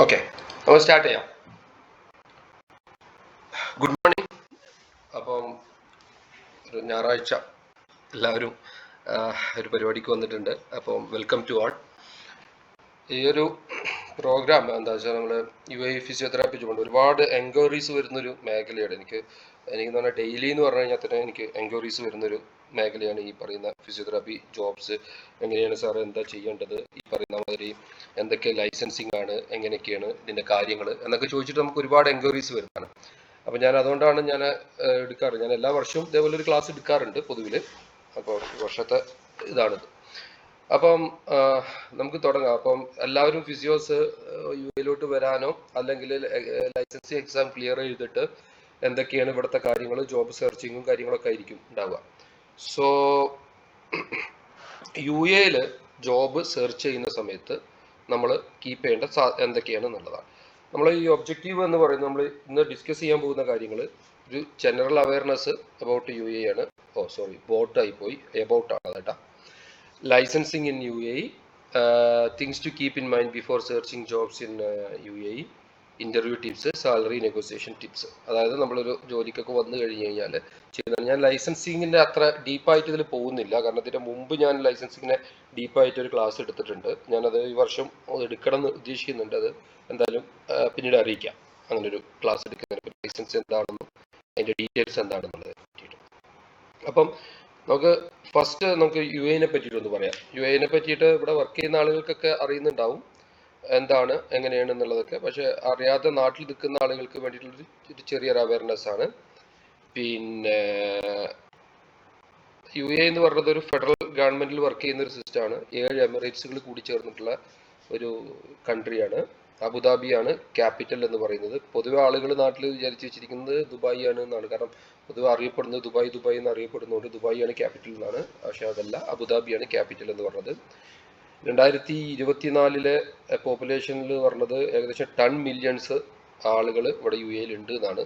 Okay, നമുക്ക് start ചെയ്യാം. Good morning. അപ്പം ഒരു ഞായറാഴ്ച എല്ലാവരും ഒരു പരിപാടിക്ക് വന്നിട്ടുണ്ട്. അപ്പം വെൽക്കം ടു ആൾ. ഈ ഒരു പ്രോഗ്രാം എന്താ വെച്ചാൽ നമ്മൾ ഫിസിയോതെറാപ്പി കൊണ്ട് ഒരുപാട് എൻക്വയറീസ് വരുന്നൊരു മേഖലയാണ്. എനിക്ക് പറഞ്ഞാൽ ഡെയിലി എന്ന് പറഞ്ഞു കഴിഞ്ഞാൽ തന്നെ എനിക്ക് എൻക്വയറീസ് വരുന്നൊരു മേഖലയാണ് ഈ പറയുന്ന ഫിസിയോതെറാപ്പി ജോബ്സ്. എങ്ങനെയാണ് സാർ എന്താ ചെയ്യേണ്ടത്, ഈ പറയുന്ന മാതിരി എന്തൊക്കെ ലൈസൻസിങ് ആണ്, എങ്ങനെയൊക്കെയാണ് ഇതിൻ്റെ കാര്യങ്ങൾ എന്നൊക്കെ ചോദിച്ചിട്ട് നമുക്ക് ഒരുപാട് എൻക്വയറീസ് വരുന്നതാണ്. അപ്പം ഞാൻ അതുകൊണ്ടാണ് ഞാൻ എടുക്കാറ്. ഞാൻ എല്ലാ വർഷവും ഇതേപോലെ ഒരു ക്ലാസ് എടുക്കാറുണ്ട് പൊതുവിൽ. അപ്പോൾ വർഷത്തെ ഇതാണിത്. അപ്പം നമുക്ക് തുടങ്ങാം. അപ്പം എല്ലാവരും ഫിസിയോസ് യുഎയിലോട്ട് വരാനോ അല്ലെങ്കിൽ ലൈസൻസി എക്സാം ക്ലിയർ ചെയ്തിട്ട് എന്തൊക്കെയാണ് ഇവിടുത്തെ കാര്യങ്ങൾ, ജോബ് സെർച്ചിങ്ങും കാര്യങ്ങളൊക്കെ ആയിരിക്കും ഉണ്ടാവുക. സോ യുഎയിൽ ജോബ് സെർച്ച് ചെയ്യുന്ന സമയത്ത് നമ്മൾ കീപ്പ് ചെയ്യേണ്ട എന്തൊക്കെയാണ് എന്നുള്ളതാണ്. നമ്മൾ ഈ ഒബ്ജക്റ്റീവ് എന്ന് പറയുന്നത് നമ്മൾ ഇന്ന് ഡിസ്കസ് ചെയ്യാൻ പോകുന്ന കാര്യങ്ങൾ ഒരു ജനറൽ അവയർനെസ് അബൌട്ട് യുഎഇ ആണ്. ബോട്ടായി പോയി, എബൌട്ട് ആണ് കേട്ടോ. Licensing in UAE, things to keep in mind before searching jobs in UAE, interview tips, salary negotiation tips. അതായത് നമ്മളൊരു ജോലിക്കൊക്കെ വന്നു കഴിഞ്ഞ് കഴിഞ്ഞാൽ ചെയ്യുന്നത്. ഞാൻ ലൈസൻസിങ്ങിൻ്റെ അത്ര ഡീപ്പായിട്ട് ഇതിൽ പോകുന്നില്ല, കാരണം ഇതിൻ്റെ മുമ്പ് ഞാൻ ലൈസൻസിങ്ങിനെ ഡീപ്പായിട്ട് ഒരു ക്ലാസ് എടുത്തിട്ടുണ്ട്. ഞാനത് ഈ വർഷം എടുക്കണം എന്ന് ഉദ്ദേശിക്കുന്നുണ്ട്. അത് എന്തായാലും പിന്നീട് അറിയിക്കാം. അങ്ങനെ ഒരു ക്ലാസ് എടുക്കുന്നതിന് ലൈസൻസ് എന്താണെന്നും അതിൻ്റെ ഡീറ്റെയിൽസ് എന്താണെന്നുള്ളത് പറ്റിയിട്ട്. അപ്പം നമുക്ക് ഫസ്റ്റ് നമുക്ക് യുഎഇനെ പറ്റിയിട്ടൊന്ന് പറയാം. യുഎഇനെ പറ്റിയിട്ട് ഇവിടെ വർക്ക് ചെയ്യുന്ന ആളുകൾക്കൊക്കെ അറിയുന്നുണ്ടാവും എന്താണ് എങ്ങനെയാണ് എന്നുള്ളതൊക്കെ. പക്ഷെ അറിയാതെ നാട്ടിൽ നിൽക്കുന്ന ആളുകൾക്ക് വേണ്ടിയിട്ടുള്ളൊരു ചെറിയൊരു അവയർനെസ് ആണ്. പിന്നെ യുഎഇ എന്ന് പറയുന്നത് ഒരു ഫെഡറൽ ഗവൺമെന്റിൽ വർക്ക് ചെയ്യുന്ന ഒരു സിസ്റ്റമാണ്. 7 എമിറേറ്റ്സുകൾ കൂടി ചേർന്നിട്ടുള്ള ഒരു കൺട്രിയാണ്. അബുദാബിയാണ് ക്യാപിറ്റൽ എന്ന് പറയുന്നത്. പൊതുവെ ആളുകൾ നാട്ടിൽ വിചാരിച്ചു വെച്ചിരിക്കുന്നത് ദുബായ് ആണ് എന്നാണ്. കാരണം പൊതുവെ അറിയപ്പെടുന്നത് ദുബായ് എന്ന് അറിയപ്പെടുന്നതുകൊണ്ട് ദുബായ് ആണ് ക്യാപിറ്റൽ എന്നാണ്. പക്ഷെ അതല്ല, അബുദാബിയാണ് ക്യാപിറ്റൽ എന്ന് പറഞ്ഞത്. 2024 പോപ്പുലേഷനിൽ പറഞ്ഞത് ഏകദേശം 10 മില്യൺസ് ആളുകൾ ഇവിടെ യുഎഇയിൽ ഉണ്ട് എന്നാണ്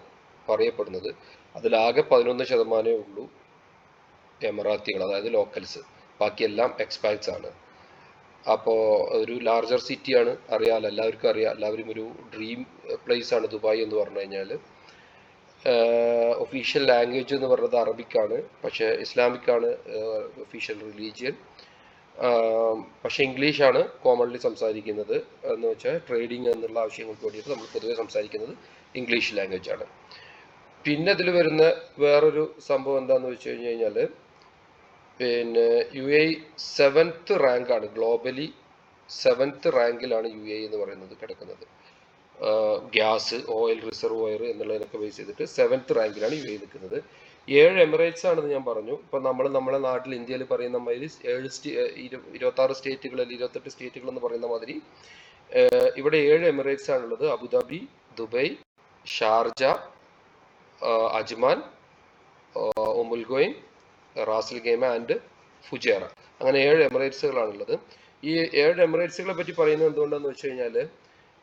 പറയപ്പെടുന്നത്. അതിലാകെ 11% ഉള്ളൂ എമറാത്തികൾ, അതായത് ലോക്കൽസ്. ബാക്കിയെല്ലാം എക്സ്പാറ്റ്സ് ആണ്. അപ്പോൾ ഒരു ലാർജർ സിറ്റിയാണ്, അറിയാമല്ലോ, എല്ലാവർക്കും അറിയാം. എല്ലാവരും ഒരു ഡ്രീം പ്ലേസ് ആണ് ദുബായ് എന്ന് പറഞ്ഞു കഴിഞ്ഞാൽ. ഒഫീഷ്യൽ ലാംഗ്വേജ് എന്ന് പറയുന്നത് അറബിക്കാണ്, പക്ഷേ ഇസ്ലാമിക്കാണ് ഒഫീഷ്യൽ റിലീജിയൻ. പക്ഷേ ഇംഗ്ലീഷാണ് കോമൺലി സംസാരിക്കുന്നത്. എന്ന് വെച്ചാൽ ട്രേഡിങ് എന്നുള്ള ആവശ്യങ്ങൾക്ക് വേണ്ടിയിട്ട് നമ്മൾ പൊതുവെ സംസാരിക്കുന്നത് ഇംഗ്ലീഷ് ലാംഗ്വേജ് ആണ്. പിന്നെ ഇതിൽ വരുന്ന വേറൊരു സംഭവം എന്താണെന്ന് വെച്ച് കഴിഞ്ഞ് കഴിഞ്ഞാൽ, പിന്നെ യുഎഇ 7th റാങ്കാണ്, ഗ്ലോബലി 7th റാങ്കിലാണ് യുഎഇ എന്ന് പറയുന്നത് കിടക്കുന്നത്. ഗ്യാസ്, ഓയിൽ റിസർവോയർ എന്നുള്ളതിനൊക്കെ ബേസ് ചെയ്തിട്ട് 7th റാങ്കിലാണ് യുഎഇ നിൽക്കുന്നത്. 7 എമിറേറ്റ്സ് ആണെന്ന് ഞാൻ പറഞ്ഞു. ഇപ്പം നമ്മളെ നാട്ടിൽ ഇന്ത്യയിൽ പറയുന്ന മാതിരി 26 സ്റ്റേറ്റുകൾ അല്ലെങ്കിൽ 28 സ്റ്റേറ്റുകൾ എന്ന് പറയുന്ന മാതിരി ഇവിടെ 7 എമിറേറ്റ്സ് ആണുള്ളത്. Abu Dhabi, Dubai, Sharjah, Ajman, Umm Al Quwain, Ras Al Khaimah and Fujairah. അങ്ങനെ 7 എമിറേറ്റ്സുകളാണുള്ളത്. ഈ 7 എമിറേറ്റ്സുകളെ പറ്റി പറയുന്നത് എന്തുകൊണ്ടാണെന്ന് വെച്ച് കഴിഞ്ഞാൽ,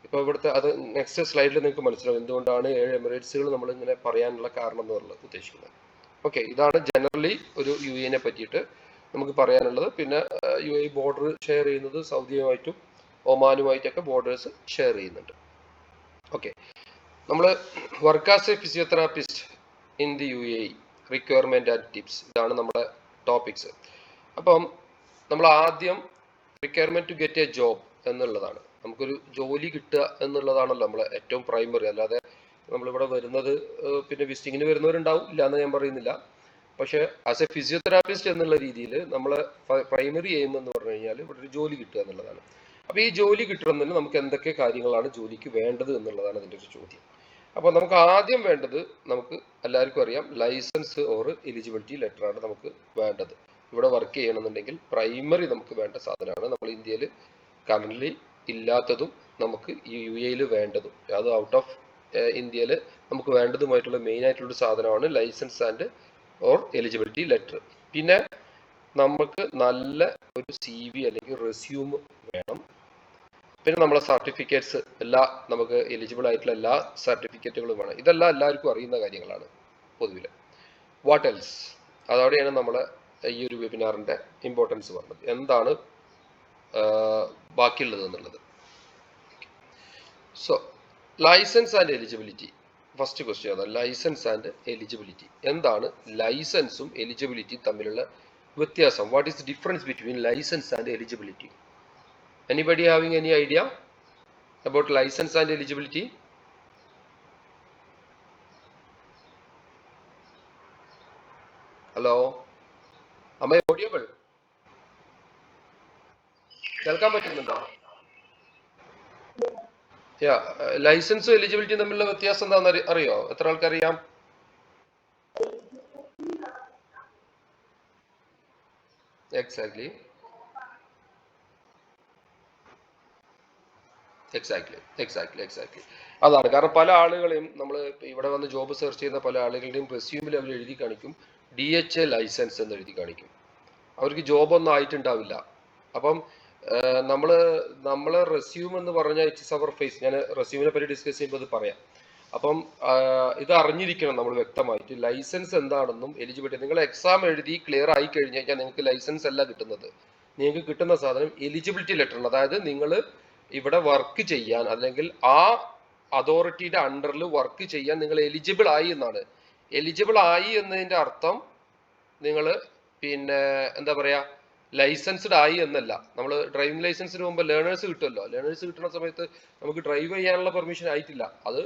ഇപ്പോൾ ഇവിടുത്തെ അത് നെക്സ്റ്റ് സ്ലൈഡിൽ നിങ്ങൾക്ക് മനസ്സിലാവും എന്തുകൊണ്ടാണ് 7 എമിറേറ്റ്സുകൾ നമ്മൾ ഇങ്ങനെ പറയാനുള്ള കാരണം എന്നുള്ളത് ഉദ്ദേശിക്കുന്നത്. ഓക്കെ, ഇതാണ് ജനറലി ഒരു യുഎഇനെ പറ്റിയിട്ട് നമുക്ക് പറയാനുള്ളത്. പിന്നെ യുഎഇ ബോർഡർ ഷെയർ ചെയ്യുന്നത് സൗദിയുമായിട്ടും ഒമാനുമായിട്ടൊക്കെ ബോർഡേഴ്സ് ഷെയർ ചെയ്യുന്നുണ്ട്. ഓക്കെ, നമ്മൾ work as a physiotherapist in the UAE, requirement and tips, ഇതാണ് നമ്മുടെ ടോപ്പിക്സ്. അപ്പം നമ്മൾ ആദ്യം requirement to get a job എന്നുള്ളതാണ്. നമുക്കൊരു ജോലി കിട്ടുക എന്നുള്ളതാണല്ലോ നമ്മളെ ഏറ്റവും പ്രൈമറി. അല്ലാതെ നമ്മളിവിടെ വരുന്നത് പിന്നെ വിസിറ്റിങ്ങിന് വരുന്നവരുണ്ടാവും, ഇല്ലയെന്ന് ഞാൻ പറയുന്നില്ല. പക്ഷേ ആസ് എ ഫിസിയോതെറാപ്പിസ്റ്റ് എന്നുള്ള രീതിയിൽ നമ്മളെ പ്രൈമറി എയിം എന്ന് പറഞ്ഞു കഴിഞ്ഞാൽ ഇവിടെ ഒരു ജോലി കിട്ടുക എന്നുള്ളതാണ്. അപ്പോൾ ഈ ജോലി കിട്ടണമെന്ന് നമുക്ക് എന്തൊക്കെ കാര്യങ്ങളാണ് ജോലിക്ക് വേണ്ടത് എന്നുള്ളതാണ് അതിൻ്റെ ഒരു ചോദ്യം. അപ്പോൾ നമുക്ക് ആദ്യം വേണ്ടത്, നമുക്ക് എല്ലാവർക്കും അറിയാം, ലൈസൻസ് ഓർ എലിജിബിലിറ്റി ലെറ്റർ ആണ് നമുക്ക് വേണ്ടത്. ഇവിടെ വർക്ക് ചെയ്യണമെന്നുണ്ടെങ്കിൽ പ്രൈമറി നമുക്ക് വേണ്ട സാധനമാണ്. നമ്മൾ ഇന്ത്യയിൽ കറൻ്റ്ലി ഇല്ലാത്തതും നമുക്ക് ഈ യുഎഇയിൽ വേണ്ടതും, അത് ഔട്ട് ഓഫ് ഇന്ത്യയിൽ നമുക്ക് വേണ്ടതുമായിട്ടുള്ള മെയിൻ ആയിട്ടുള്ള സാധനമാണ് licence and or eligibility letter. പിന്നെ നമുക്ക് നല്ല ഒരു CV അല്ലെങ്കിൽ റെസ്യൂം വേണം. പിന്നെ നമ്മളെ സർട്ടിഫിക്കറ്റ്സ്, നമുക്ക് എലിജിബിൾ ആയിട്ടുള്ള എല്ലാ സർട്ടിഫിക്കറ്റുകളും വേണം. ഇതെല്ലാം എല്ലാവർക്കും അറിയുന്ന കാര്യങ്ങളാണ് പൊതുവിൽ. What else? അതോടെയാണ് നമ്മളെ ഈ ഒരു വെബിനാറിൻ്റെ ഇമ്പോർട്ടൻസ് പറഞ്ഞത്. എന്താണ് ബാക്കിയുള്ളത് എന്നുള്ളത്. So licence and eligibility. First question അതാണ്, ലൈസൻസ് ആൻഡ് എലിജിബിലിറ്റി. എന്താണ് ലൈസൻസും എലിജിബിലിറ്റിയും തമ്മിലുള്ള വ്യത്യാസം? What is the difference between licence and eligibility? Anybody having any idea about licence and eligibility? Hello, am I audible? കേൾക്കാൻ പറ്റുന്നുണ്ടോ? ലൈസൻസും എലിജിബിലിറ്റിയും തമ്മിലുള്ള വ്യത്യാസം എന്താണെന്ന് അറിയോ? എത്ര ആൾക്കറിയാം? എക്സാക്ട്ലി അതാണ് കാരണം. പല ആളുകളെയും നമ്മൾ ഇവിടെ വന്ന് ജോബ് സെർച്ച് ചെയ്യുന്ന പല ആളുകളുടെയും റെസ്യൂമിൽ അവർ എഴുതി കാണിക്കും DHA ലൈസൻസ് എന്ന് എഴുതി കാണിക്കും. അവർക്ക് ജോബൊന്നും ആയിട്ടുണ്ടാവില്ല. അപ്പം നമ്മള് റെസ്യൂം എന്ന് പറഞ്ഞാൽ ഇറ്റ്സ് അവർ ഫേസ്. ഞാൻ റെസ്യൂമിനെ പറ്റി ഡിസ്കസ് ചെയ്യുമ്പോൾ അത് പറയാം. അപ്പം ഇത് അറിഞ്ഞിരിക്കണം നമ്മൾ വ്യക്തമായിട്ട്. ലൈസൻസ് എന്താണെന്നും എലിജിബിലിറ്റി, നിങ്ങൾ എക്സാം എഴുതി ക്ലിയർ ആയി കഴിഞ്ഞ് കഴിഞ്ഞാൽ നിങ്ങൾക്ക് ലൈസൻസ് അല്ല കിട്ടുന്നത്. നിങ്ങൾക്ക് കിട്ടുന്ന സാധനം എലിജിബിലിറ്റി ലെറ്റർ ആണ്. അതായത് നിങ്ങൾ ഇവിടെ വർക്ക് ചെയ്യാൻ അല്ലെങ്കിൽ ആ അതോറിറ്റിയുടെ അണ്ടറിൽ വർക്ക് ചെയ്യാൻ നിങ്ങൾ എലിജിബിൾ ആയി എന്നാണ്. എലിജിബിൾ ആയി എന്നതിന്റെ അർത്ഥം നിങ്ങൾ പിന്നെ എന്താ പറയാ, ലൈസൻസ്ഡ് ആയി എന്നല്ല. നമ്മൾ ഡ്രൈവിംഗ് ലൈസൻസിന് മുമ്പ് ലേണേഴ്സ് കിട്ടുമല്ലോ. ലേണേഴ്സ് കിട്ടുന്ന സമയത്ത് നമുക്ക് ഡ്രൈവ് ചെയ്യാനുള്ള പെർമിഷൻ ആയിട്ടില്ല. അത്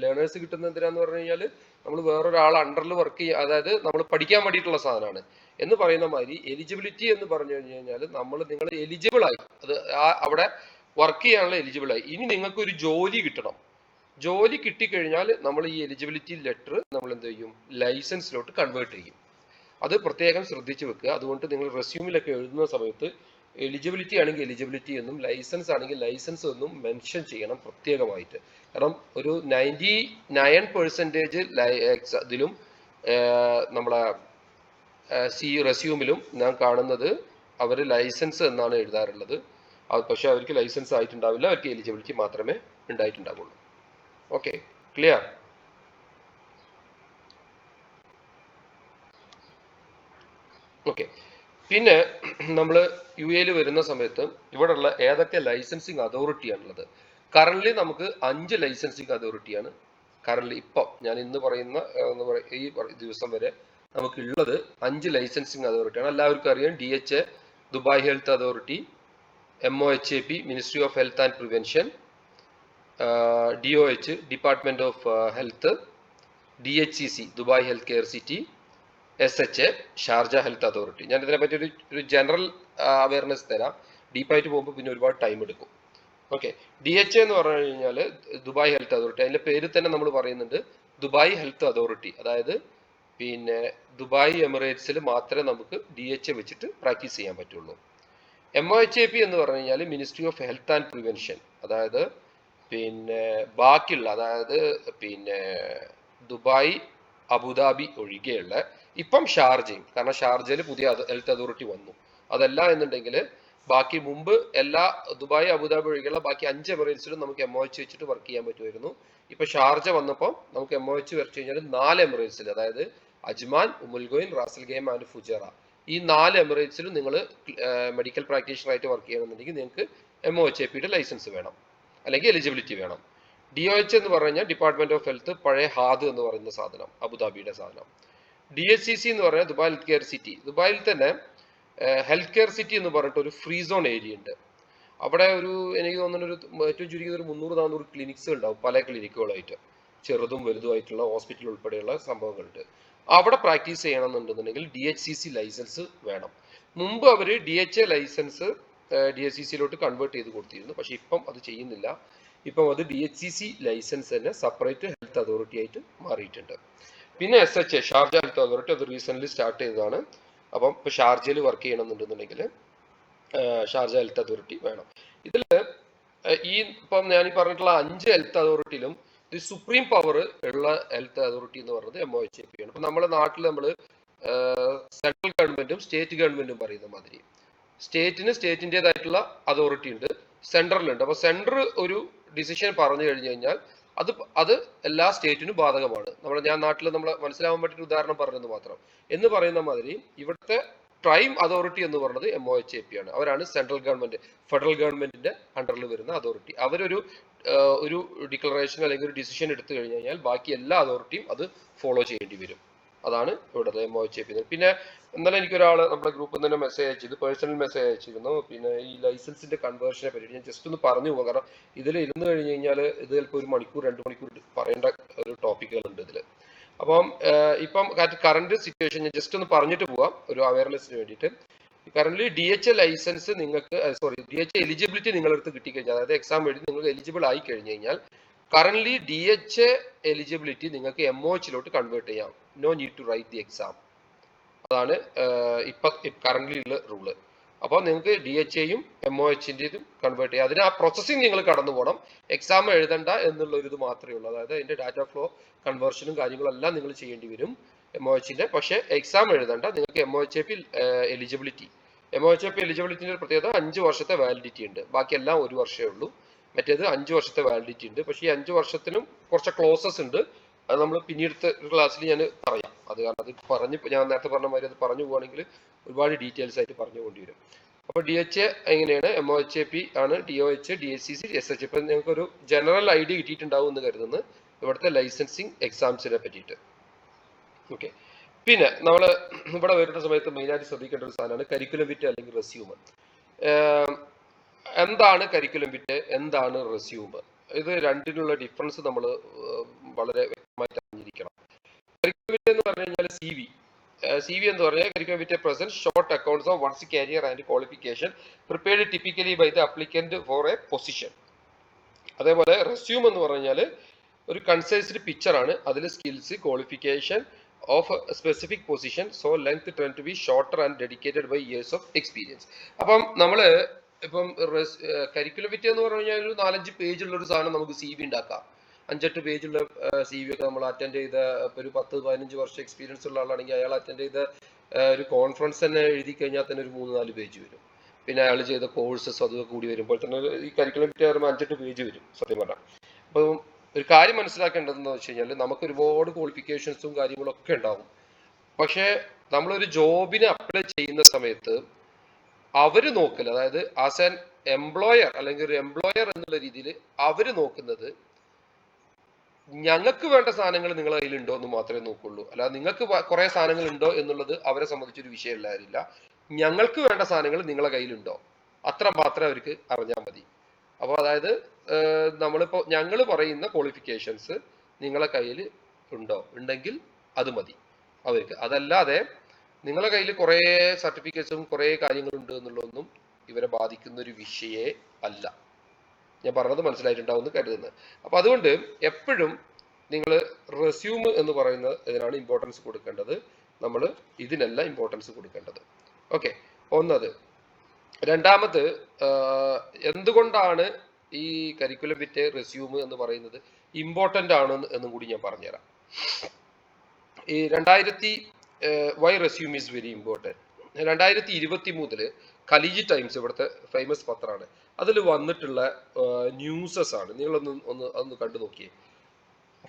ലേണേഴ്സ് കിട്ടുന്ന എന്തിനാന്ന് പറഞ്ഞു കഴിഞ്ഞാൽ നമ്മൾ വേറൊരാൾ അണ്ടറിൽ വർക്ക് ചെയ്യുക, അതായത് നമ്മൾ പഠിക്കാൻ വേണ്ടിയിട്ടുള്ള സാധനമാണ് എന്ന് പറയുന്ന മാതിരി. എലിജിബിലിറ്റി എന്ന് പറഞ്ഞു കഴിഞ്ഞാൽ നിങ്ങൾ എലിജിബിൾ ആയി, അത് അവിടെ വർക്ക് ചെയ്യാനുള്ള എലിജിബിൾ ആയി. ഇനി നിങ്ങൾക്ക് ഒരു ജോലി കിട്ടണം. ജോലി കിട്ടിക്കഴിഞ്ഞാൽ നമ്മൾ ഈ എലിജിബിലിറ്റി ലെറ്റർ നമ്മൾ എന്ത് ചെയ്യും, ലൈസൻസിലോട്ട് കൺവേർട്ട് ചെയ്യും. അത് പ്രത്യേകം ശ്രദ്ധിച്ചു വെക്കുക. അതുകൊണ്ട് നിങ്ങൾ റെസ്യൂമിലൊക്കെ എഴുതുന്ന സമയത്ത് എലിജിബിലിറ്റി ആണെങ്കിൽ എലിജിബിലിറ്റി എന്നും ലൈസൻസ് ആണെങ്കിൽ ലൈസൻസ് എന്നും മെൻഷൻ ചെയ്യണം പ്രത്യേകമായിട്ട്. കാരണം ഒരു 99% ഇതിലും നമ്മളെ റെസ്യൂമിലും ഞാൻ കാണുന്നത് അവർ ലൈസൻസ് എന്നാണ് എഴുതാറുള്ളത്. പക്ഷെ അവർക്ക് ലൈസൻസ് ആയിട്ടുണ്ടാവില്ല, അവർക്ക് എലിജിബിലിറ്റി മാത്രമേ ഉണ്ടായിട്ടുണ്ടാവുള്ളൂ. Okay, clear? ഓക്കെ, പിന്നെ നമ്മൾ UAE വരുന്ന സമയത്ത് ഇവിടെയുള്ള ഏതൊക്കെ ലൈസൻസിങ് അതോറിറ്റിയാണുള്ളത്? കറന്റ് നമുക്ക് 5 ലൈസൻസിങ് അതോറിറ്റിയാണ് കറന്റ് ഇപ്പം ഞാൻ ഇന്ന് പറയുന്ന ഈ ദിവസം വരെ നമുക്കുള്ളത് 5 ലൈസൻസിങ് അതോറിറ്റിയാണ്. എല്ലാവർക്കും അറിയാം, DHA Dubai health authority, MOHAP ministry of health and prevention, DOH department of health, DHCC Dubai health care city, SHA Sharjah health authority. ഞാൻ ഇതിനെപ്പറ്റി ഒരു ജനറൽ അവയർനെസ് തരാം. ഡീപ്പായിട്ട് പോകുമ്പോൾ പിന്നെ ഒരുപാട് ടൈം എടുക്കും. ഓക്കെ, DHA എന്ന് പറഞ്ഞു കഴിഞ്ഞാൽ ദുബായ് ഹെൽത്ത് അതോറിറ്റി. അതിന്റെ പേര് തന്നെ നമ്മൾ പറയുന്നുണ്ട് ദുബായ് ഹെൽത്ത് അതോറിറ്റി. അതായത് പിന്നെ ദുബായ് എമിറേറ്റ്സിൽ മാത്രമേ നമുക്ക് DHA വെച്ചിട്ട് പ്രാക്ടീസ് ചെയ്യാൻ പറ്റുള്ളൂ. MOHAP എന്ന് പറഞ്ഞു കഴിഞ്ഞാൽ ministry of health and prevention. അതായത് പിന്നെ ബാക്കിയുള്ള, അതായത് പിന്നെ ദുബായ് അബുദാബി ഒഴികെയുള്ള, ഇപ്പം ഷാർജയും, കാരണം ഷാർജയിൽ പുതിയ ഹെൽത്ത് അതോറിറ്റി വന്നു. അതല്ല എന്നുണ്ടെങ്കിൽ ബാക്കി മുമ്പ് എല്ലാ ദുബായ് അബുദാബി ഒഴികെയുള്ള ബാക്കി 5 എമിറേറ്റ്സിലും നമുക്ക് MOH വെച്ചിട്ട് വർക്ക് ചെയ്യാൻ പറ്റുമായിരുന്നു. ഇപ്പൊ ഷാർജ വന്നപ്പോൾ നമുക്ക് MOH വരച്ചു കഴിഞ്ഞാൽ 4 എമിറേറ്റ്സിൽ, അതായത് Ajman, Umm Al Quwain, Ras Al Khaimah and Fujairah, ഈ 4 എമിറേറ്റ്സിലും നിങ്ങൾ മെഡിക്കൽ പ്രാക്ടീഷണർ ആയിട്ട് വർക്ക് ചെയ്യണമെന്നുണ്ടെങ്കിൽ നിങ്ങൾക്ക് MOHAPയുടെ ലൈസൻസ് വേണം, അല്ലെങ്കിൽ എലിജിബിലിറ്റി വേണം. DOH എന്ന് പറഞ്ഞാൽ ഡിപ്പാർട്ട്മെന്റ് ഓഫ് ഹെൽത്ത്, പഴയ ഹാദ് എന്ന് പറയുന്ന സാധനം, അബുദാബിയുടെ സാധനം. DHCC എന്ന് പറഞ്ഞാൽ ദുബായ് ഹെൽത്ത് കെയർ സിറ്റി. ദുബായിൽ തന്നെ ഹെൽത്ത് കെയർ സിറ്റി എന്ന് പറഞ്ഞിട്ട് ഒരു ഫ്രീ സോൺ ഏരിയ ഉണ്ട്. അവിടെ എനിക്ക് തോന്നുന്ന ഏറ്റവും ചുരുങ്ങിയത് 300-400 ക്ലിനിക്സ് ഉണ്ടാവും, പല ക്ലിനിക്കുകളായിട്ട്, ചെറുതും വലുതുമായിട്ടുള്ള ഹോസ്പിറ്റൽ ഉൾപ്പെടെയുള്ള സംഭവങ്ങളുണ്ട്. അവിടെ പ്രാക്ടീസ് ചെയ്യണമെന്നുണ്ടെന്നുണ്ടെങ്കിൽ DHCC ലൈസൻസ് വേണം. മുമ്പ് അവർ DHA ലൈസൻസ് DHCCയിലോട്ട് കൺവേർട്ട് ചെയ്ത് കൊടുത്തിരുന്നു, പക്ഷെ ഇപ്പം അത് ചെയ്യുന്നില്ല. ഇപ്പം അത് DHCC ലൈസൻസ് തന്നെ സെപ്പറേറ്റ് ഹെൽത്ത് അതോറിറ്റി ആയിട്ട് മാറിയിട്ടുണ്ട്. പിന്നെ SHA ഷാർജ ഹെൽത്ത് അതോറിറ്റി, അത് റീസെന്റ് സ്റ്റാർട്ട് ചെയ്തതാണ്. അപ്പം ഇപ്പൊ ഷാർജയിൽ വർക്ക് ചെയ്യണമെന്നുണ്ടെന്നുണ്ടെങ്കിൽ ഷാർജ ഹെൽത്ത് അതോറിറ്റി വേണം. ഇതിൽ ഇപ്പം ഞാൻ പറഞ്ഞിട്ടുള്ള 5 ഹെൽത്ത് അതോറിറ്റിയിലും ഈ സുപ്രീം പവർ ഉള്ള ഹെൽത്ത് അതോറിറ്റി എന്ന് പറയുന്നത് MOHAP ആണ്. ഇപ്പൊ നമ്മുടെ നാട്ടിൽ നമ്മൾ സെൻട്രൽ ഗവൺമെന്റും സ്റ്റേറ്റ് ഗവൺമെന്റും പറയുന്ന മാതിരി സ്റ്റേറ്റിന് സ്റ്റേറ്റിൻ്റെതായിട്ടുള്ള അതോറിറ്റി ഉണ്ട്, സെൻട്രലുണ്ട്. അപ്പൊ സെൻട്രൽ ഒരു ഡിസിഷൻ പറഞ്ഞു കഴിഞ്ഞു കഴിഞ്ഞാൽ അത് എല്ലാ സ്റ്റേറ്റിനും ബാധകമാണ്. ഞാൻ നാട്ടിൽ നമ്മൾ മനസ്സിലാവാൻ പറ്റിയ ഉദാഹരണം പറഞ്ഞത് മാത്രം. എന്ന് പറയുന്ന മാതിരി ഇവിടുത്തെ പ്രൈം അതോറിറ്റി എന്ന് പറയുന്നത് MOHAP ആണ്. അവരാണ് സെൻട്രൽ ഗവൺമെന്റ്, ഫെഡറൽ ഗവൺമെന്റിന്റെ അണ്ടറിൽ വരുന്ന അതോറിറ്റി. അവരൊരു ഒരു ഡിക്ലറേഷൻ അല്ലെങ്കിൽ ഒരു ഡിസിഷൻ എടുത്തു കഴിഞ്ഞു കഴിഞ്ഞാൽ ബാക്കി എല്ലാ അതോറിറ്റിയും അത് ഫോളോ ചെയ്യേണ്ടി വരും. അതാണ് ഇവിടെ MOHAP. പിന്നെ ഇന്നലെ എനിക്കൊരാൾ നമ്മുടെ ഗ്രൂപ്പിൽ തന്നെ മെസ്സേജ് അയച്ചത്, പേഴ്സണൽ മെസ്സേജ് അയച്ചിരുന്നു. പിന്നെ ഈ ലൈസൻസിന്റെ കൺവേർഷനെ പറ്റി ഞാൻ ജസ്റ്റ് ഒന്ന് പറഞ്ഞു പോകാം. കാരണം ഇതിൽ ഇരുന്ന് കഴിഞ്ഞ് കഴിഞ്ഞാൽ ഇത് ചിലപ്പോൾ 1 മണിക്കൂർ 2 മണിക്കൂർ പറയേണ്ട ഒരു ടോപ്പിക്കുകളുണ്ട് ഇതിൽ. അപ്പം ഇപ്പം കറണ്ട് സിറ്റുവേഷൻ ഞാൻ ജസ്റ്റ് ഒന്ന് പറഞ്ഞിട്ട് പോവാം ഒരു അവയർനെസ്സിന് വേണ്ടിയിട്ട്. കറന്റ് DHA ലൈസൻസ് നിങ്ങൾക്ക് DHA എലിജിബിലിറ്റി നിങ്ങളടുത്ത് കിട്ടിക്കഴിഞ്ഞാൽ, അതായത് എക്സാം എഴുതി നിങ്ങൾ എലിജിബിൾ ആയി കഴിഞ്ഞു കഴിഞ്ഞാൽ കറന്റ് DHA എലിജിബിലിറ്റി നിങ്ങൾക്ക് MOH കൺവേർട്ട് ചെയ്യാം. No need to write the exam. അതാണ് ഇപ്പൊ കറന്റ് ഉള്ള റൂള്. അപ്പോൾ നിങ്ങൾക്ക് DHAയും MOHന്റേതും കൺവേർട്ട് ചെയ്യാം. അതിന് ആ പ്രോസസ്സിംഗ് നിങ്ങൾ കടന്നു പോകണം, എക്സാം എഴുതണ്ട എന്നുള്ള ഒരു ഇത് മാത്രമേ ഉള്ളൂ. അതായത് അതിന്റെ ഡാറ്റ ഫ്ലോ കൺവേർഷനും കാര്യങ്ങളെല്ലാം നിങ്ങൾ ചെയ്യേണ്ടി വരും MOHന്റെ. പക്ഷേ എക്സാം എഴുതണ്ട. നിങ്ങൾക്ക് MOHAP എലിജിബിലിറ്റിന്റെ പ്രത്യേകത 5 വർഷത്തെ വാലിഡിറ്റി ഉണ്ട്. ബാക്കിയെല്ലാം 1 വർഷമേ ഉള്ളൂ. മറ്റേത് 5 വർഷത്തെ വാലിഡിറ്റി ഉണ്ട്. പക്ഷേ ഈ 5 വർഷത്തിനും കുറച്ച് ക്ലോസസ് ഉണ്ട്. അത് നമ്മൾ പിന്നീടത്തെ ക്ലാസ്സിൽ ഞാൻ പറയാം. അത് കാരണം അത് ഞാൻ നേരത്തെ പറഞ്ഞ മാതിരി അത് പറഞ്ഞു പോവുകയാണെങ്കിൽ ഒരുപാട് ഡീറ്റെയിൽസ് ആയിട്ട് പറഞ്ഞു കൊണ്ടുവരും. അപ്പോൾ DHA എങ്ങനെയാണ്, MOHAP ആണ്, DOH, DSCC, SH. ഇപ്പം നിങ്ങൾക്ക് ഒരു ജനറൽ ഐഡിയ കിട്ടിയിട്ടുണ്ടാവും എന്ന് കരുതുന്നു ഇവിടുത്തെ ലൈസൻസിങ് എക്സാംസിനെ പറ്റിയിട്ട്. ഓക്കെ. പിന്നെ നമ്മൾ ഇവിടെ വരുന്ന സമയത്ത് മെയിനായിട്ട് ശ്രദ്ധിക്കേണ്ട ഒരു സാധനമാണ് കരിക്കുലം വിറ്റ് അല്ലെങ്കിൽ റെസ്യൂം. എന്താണ് കരിക്കുലം വിറ്റ്, എന്താണ് റെസ്യൂം? ഇത് രണ്ടിനുള്ള ഡിഫറൻസ് നമ്മൾ വളരെ വ്യക്തമായിട്ട് അറിഞ്ഞിരിക്കണം. കരിക്കുലം വിറ്റ് എന്ന് പറഞ്ഞു കഴിഞ്ഞാൽ CV എന്ന് പറഞ്ഞാൽ curriculum vitae present short accounts of one's career and qualification prepared typically by the applicant for a position. അതേപോലെ റെസ്യൂം എന്ന് പറഞ്ഞാൽ ഒരു കൺസൈസ്ഡ് പിക്ചർ ആണ്. അതിൽ skills, qualification of a specific position, so length tend to be shorter and dedicated by years of experience. അപ്പം നമ്മൾ ഇപ്പം curriculum വിറ്റ് എന്ന് പറഞ്ഞു കഴിഞ്ഞാൽ ഒരു 4-5 പേജുള്ള ഒരു സാധനം നമുക്ക് CV ഉണ്ടാക്കാം. 5-8 പേജുള്ള CV ഒക്കെ നമ്മൾ അറ്റൻഡ് ചെയ്ത ഒരു 10-15 വർഷം എക്സ്പീരിയൻസ് ഉള്ള ആളാണെങ്കിൽ അയാൾ അറ്റൻഡ് ചെയ്ത ഒരു കോൺഫറൻസ് തന്നെ എഴുതി കഴിഞ്ഞാൽ തന്നെ ഒരു 3-4 പേജ് വരും. പിന്നെ അയാൾ ചെയ്ത കോഴ്സസ് അതൊക്കെ കൂടി വരുമ്പോൾ തന്നെ ഈ കരിക്കുലം വിറ്റ് വരുമ്പോൾ 5-8 പേജ് വരും സത്യം പറഞ്ഞാൽ. അപ്പം ഒരു കാര്യം മനസ്സിലാക്കേണ്ടതെന്ന് വെച്ച് കഴിഞ്ഞാൽ നമുക്ക് ഒരുപാട് ക്വാളിഫിക്കേഷൻസും കാര്യങ്ങളൊക്കെ ഉണ്ടാവും. പക്ഷേ നമ്മളൊരു ജോബിന് അപ്ലൈ ചെയ്യുന്ന സമയത്ത് അവര് നോക്കില്ല, അതായത് ആസ് ആൻ എംപ്ലോയർ അല്ലെങ്കിൽ ഒരു എംപ്ലോയർ എന്നുള്ള രീതിയിൽ അവര് നോക്കുന്നത് ഞങ്ങൾക്ക് വേണ്ട സാധനങ്ങൾ നിങ്ങളുടെ കയ്യിലുണ്ടോ എന്ന് മാത്രമേ നോക്കുള്ളൂ. അല്ലാതെ നിങ്ങൾക്ക് കുറെ സാധനങ്ങൾ ഉണ്ടോ എന്നുള്ളത് അവരെ സംബന്ധിച്ചൊരു വിഷയമല്ലായിരിക്കില്ല. ഞങ്ങൾക്ക് വേണ്ട സാധനങ്ങൾ നിങ്ങളുടെ കയ്യിലുണ്ടോ അത്ര മാത്രമേ അവർക്ക് അറിഞ്ഞാൽ മതി. അപ്പോൾ അതായത് ഞങ്ങൾ പറയുന്ന ക്വാളിഫിക്കേഷൻസ് നിങ്ങളെ കയ്യിൽ ഉണ്ടെങ്കിൽ അത് മതി അവർക്ക്. അതല്ലാതെ നിങ്ങളുടെ കയ്യിൽ കുറേ സർട്ടിഫിക്കറ്റ്സും കുറേ കാര്യങ്ങളുണ്ട് എന്നുള്ളതൊന്നും ഇവരെ ബാധിക്കുന്ന ഒരു വിഷയമേ അല്ല. ഞാൻ പറഞ്ഞത് മനസ്സിലായിട്ടുണ്ടാവുമെന്ന് കരുതുന്നത്. അപ്പോൾ അതുകൊണ്ട് എപ്പോഴും നിങ്ങൾ റെസ്യൂം എന്ന് പറയുന്ന ഇതിനാണ് ഇമ്പോർട്ടൻസ് കൊടുക്കേണ്ടത്. നമ്മൾ ഇതിനല്ല ഇമ്പോർട്ടൻസ് കൊടുക്കേണ്ടത്. ഓക്കെ, ഒന്നത്. രണ്ടാമത്, എന്തുകൊണ്ടാണ് ഈ കരിക്കുലം വിറ്റ് റെസ്യൂം എന്ന് പറയുന്നത് ഇമ്പോർട്ടൻ്റ് ആണ് എന്നും കൂടി ഞാൻ പറഞ്ഞുതരാം. ഈ why resume is very important. 2023 Khaleej Times, ഇവിടുത്തെ ഫേമസ് പത്രമാണ്, അതിൽ വന്നിട്ടുള്ള ന്യൂസസ് ആണ്. അതൊന്ന് കണ്ടു നോക്കിയേ.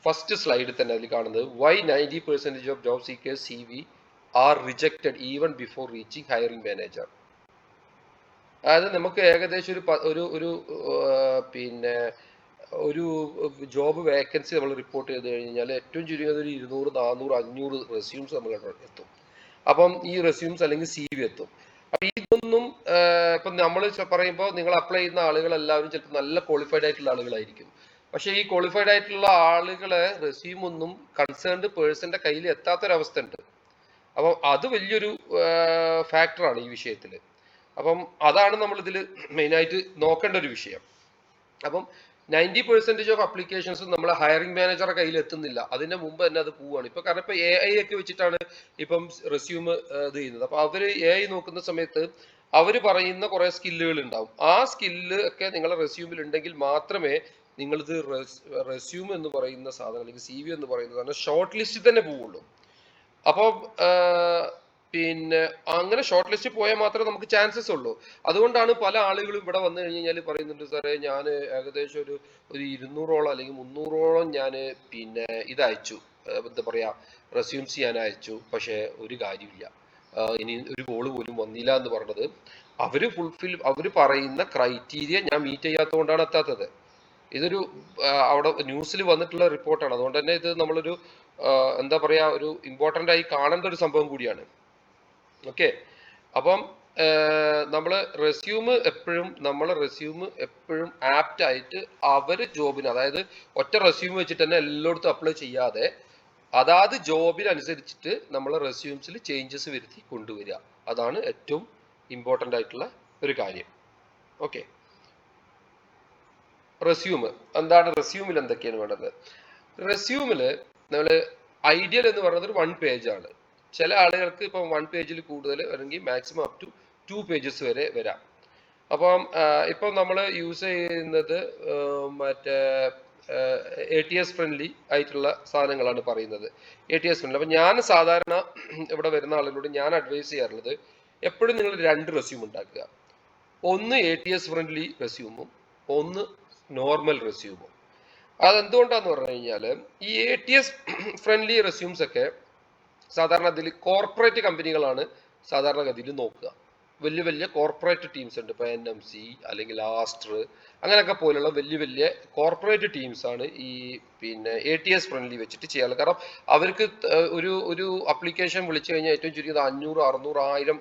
ഫസ്റ്റ് സ്ലൈഡിൽ തന്നെ അതിൽ കാണുന്നത് why 90% of job seekers CV are rejected even before reaching hiring manager. അതായത് നമുക്ക് ഏകദേശം ഒരു ജോബ് വേക്കൻസി നമ്മൾ റിപ്പോർട്ട് ചെയ്ത് കഴിഞ്ഞാൽ ഏറ്റവും ചുരുങ്ങിയത് ഒരു 200, 400, 500 റെസ്യൂംസ് നമ്മൾ എത്തും. അപ്പം ഈ റെസ്യൂംസ് അല്ലെങ്കിൽ CV എത്തും. അപ്പൊ ഇതൊന്നും ഇപ്പം നമ്മൾ പറയുമ്പോൾ നിങ്ങൾ അപ്ലൈ ചെയ്യുന്ന ആളുകളെല്ലാവരും ചിലപ്പോൾ നല്ല ക്വാളിഫൈഡ് ആയിട്ടുള്ള ആളുകളായിരിക്കും. പക്ഷെ ഈ ക്വാളിഫൈഡ് ആയിട്ടുള്ള ആളുകളെ റെസ്യൂം ഒന്നും കൺസേൺഡ് പേഴ്സന്റെ കയ്യിൽ എത്താത്തൊരവസ്ഥ ഉണ്ട്. അപ്പം അത് വലിയൊരു ഫാക്ടറാണ് ഈ വിഷയത്തിൽ. അപ്പം അതാണ് നമ്മൾ ഇതിൽ മെയിനായിട്ട് നോക്കേണ്ട ഒരു വിഷയം. അപ്പം 90% ഓഫ് അപ്ലിക്കേഷൻസും നമ്മളെ ഹയറിംഗ് മാനേജറുടെ കയ്യിൽ എത്തുന്നില്ല. അതിന്റെ മുമ്പ് തന്നെ അത് പോവുകയാണ്. ഇപ്പൊ കാരണം ഇപ്പൊ AI ഒക്കെ വെച്ചിട്ടാണ് ഇപ്പം റെസ്യൂം ഇത് ചെയ്യുന്നത്. അപ്പൊ അവര് AI നോക്കുന്ന സമയത്ത് അവര് പറയുന്ന കുറെ സ്കില്ലുകൾ ഉണ്ടാവും. ആ സ്കില്ല് ഒക്കെ നിങ്ങളുടെ റെസ്യൂമിൽ ഉണ്ടെങ്കിൽ മാത്രമേ നിങ്ങളിത് റെസ്യൂം എന്ന് പറയുന്ന സാധനം അല്ലെങ്കിൽ CV എന്ന് പറയുന്ന സാധനം ഷോർട്ട് ലിസ്റ്റിൽ തന്നെ പോവുള്ളൂ. അപ്പം പിന്നെ അങ്ങനെ ഷോർട്ട് ലിസ്റ്റ് പോയാൽ മാത്രമേ നമുക്ക് ചാൻസസ് ഉള്ളൂ. അതുകൊണ്ടാണ് പല ആളുകളും ഇവിടെ വന്നു കഴിഞ്ഞ് കഴിഞ്ഞാൽ പറയുന്നുണ്ട്, സാറേ ഞാൻ ഏകദേശം ഒരു 200ഓളം അല്ലെങ്കിൽ 300ഓളം ഞാൻ ഇത് അയച്ചു, എന്താ പറയാ, റെസ്യൂംസ് ഞാൻ അയച്ചു, പക്ഷെ ഒരു കാര്യമില്ല, ഇനി ഒരു കോള് പോലും വന്നില്ല എന്ന് പറഞ്ഞത് അവര് പറയുന്ന ക്രൈറ്റീരിയ ഞാൻ മീറ്റ് ചെയ്യാത്തത് കൊണ്ടാണ് എത്താത്തത്. ഇതൊരു അവിടെ ന്യൂസിൽ വന്നിട്ടുള്ള റിപ്പോർട്ടാണ്. അതുകൊണ്ട് തന്നെ ഇത് നമ്മളൊരു എന്താ പറയാ, ഒരു ഇമ്പോർട്ടൻ്റ് ആയി കാണേണ്ട ഒരു സംഭവം കൂടിയാണ്. ഓക്കെ, അപ്പം നമ്മൾ റെസ്യൂം എപ്പോഴും ആപ്റ്റ് ആയിട്ട് അവർ ജോബിന്, അതായത് ഒറ്റ റെസ്യൂം വെച്ചിട്ട് തന്നെ എല്ലായിടത്തും അപ്ലൈ ചെയ്യാതെ അതാത് ജോബിനനുസരിച്ചിട്ട് നമ്മൾ റെസ്യൂംസിൽ ചേഞ്ചസ് വരുത്തി കൊണ്ടുവരിക. അതാണ് ഏറ്റവും ഇമ്പോർട്ടൻ്റ് ആയിട്ടുള്ള ഒരു കാര്യം. ഓക്കെ, റെസ്യൂം എന്താണ്? റെസ്യൂമിൽ എന്തൊക്കെയാണ് വേണ്ടത്? റെസ്യൂമിൽ നമ്മൾ ഐഡിയൽ എന്ന് പറയുന്നത് ഒരു 1 പേജാണ്. ചില ആളുകൾക്ക് ഇപ്പം 1 പേജിൽ കൂടുതൽ അല്ലെങ്കിൽ മാക്സിമം അപ് ടു 2 പേജസ് വരെ വരാം. അപ്പം ഇപ്പം നമ്മൾ യൂസ് ചെയ്യുന്നത് മറ്റേ ATS ഫ്രണ്ട്ലി ആയിട്ടുള്ള സാധനങ്ങളാണ് പറയുന്നത്. ATS friendly. അപ്പം ഞാൻ സാധാരണ ഇവിടെ വരുന്ന ആളുകളോട് ഞാൻ അഡ്വൈസ് ചെയ്യാറുള്ളത്, എപ്പോഴും നിങ്ങൾ 2 റെസ്യൂം ഉണ്ടാക്കുക. ഒന്ന് ATS ഫ്രണ്ട്ലി റെസ്യൂമും ഒന്ന് നോർമൽ റെസ്യൂമും. അതെന്തുകൊണ്ടാന്ന് പറഞ്ഞു കഴിഞ്ഞാൽ ഈ ATS ഫ്രണ്ട്ലി റെസ്യൂംസ് ഒക്കെ സാധാരണ അതിൽ കോർപ്പറേറ്റ് കമ്പനികളാണ് സാധാരണഗതിയിൽ നോക്കുക. വലിയ വലിയ കോർപ്പറേറ്റ് ടീംസ് ഉണ്ട്. ഇപ്പോൾ NMC അല്ലെങ്കിൽ ആസ്റ്റർ അങ്ങനെയൊക്കെ പോലുള്ള വലിയ കോർപ്പറേറ്റ് ടീംസ് ആണ് ഈ പിന്നെ ATS ഫ്രണ്ട്ലി വെച്ചിട്ട് ചെയ്യാറുള്ളത്. കാരണം അവർക്ക് ഒരു അപ്ലിക്കേഷൻ വിളിച്ചു കഴിഞ്ഞാൽ ഏറ്റവും ചുരുങ്ങിയത് 500, 600, 1000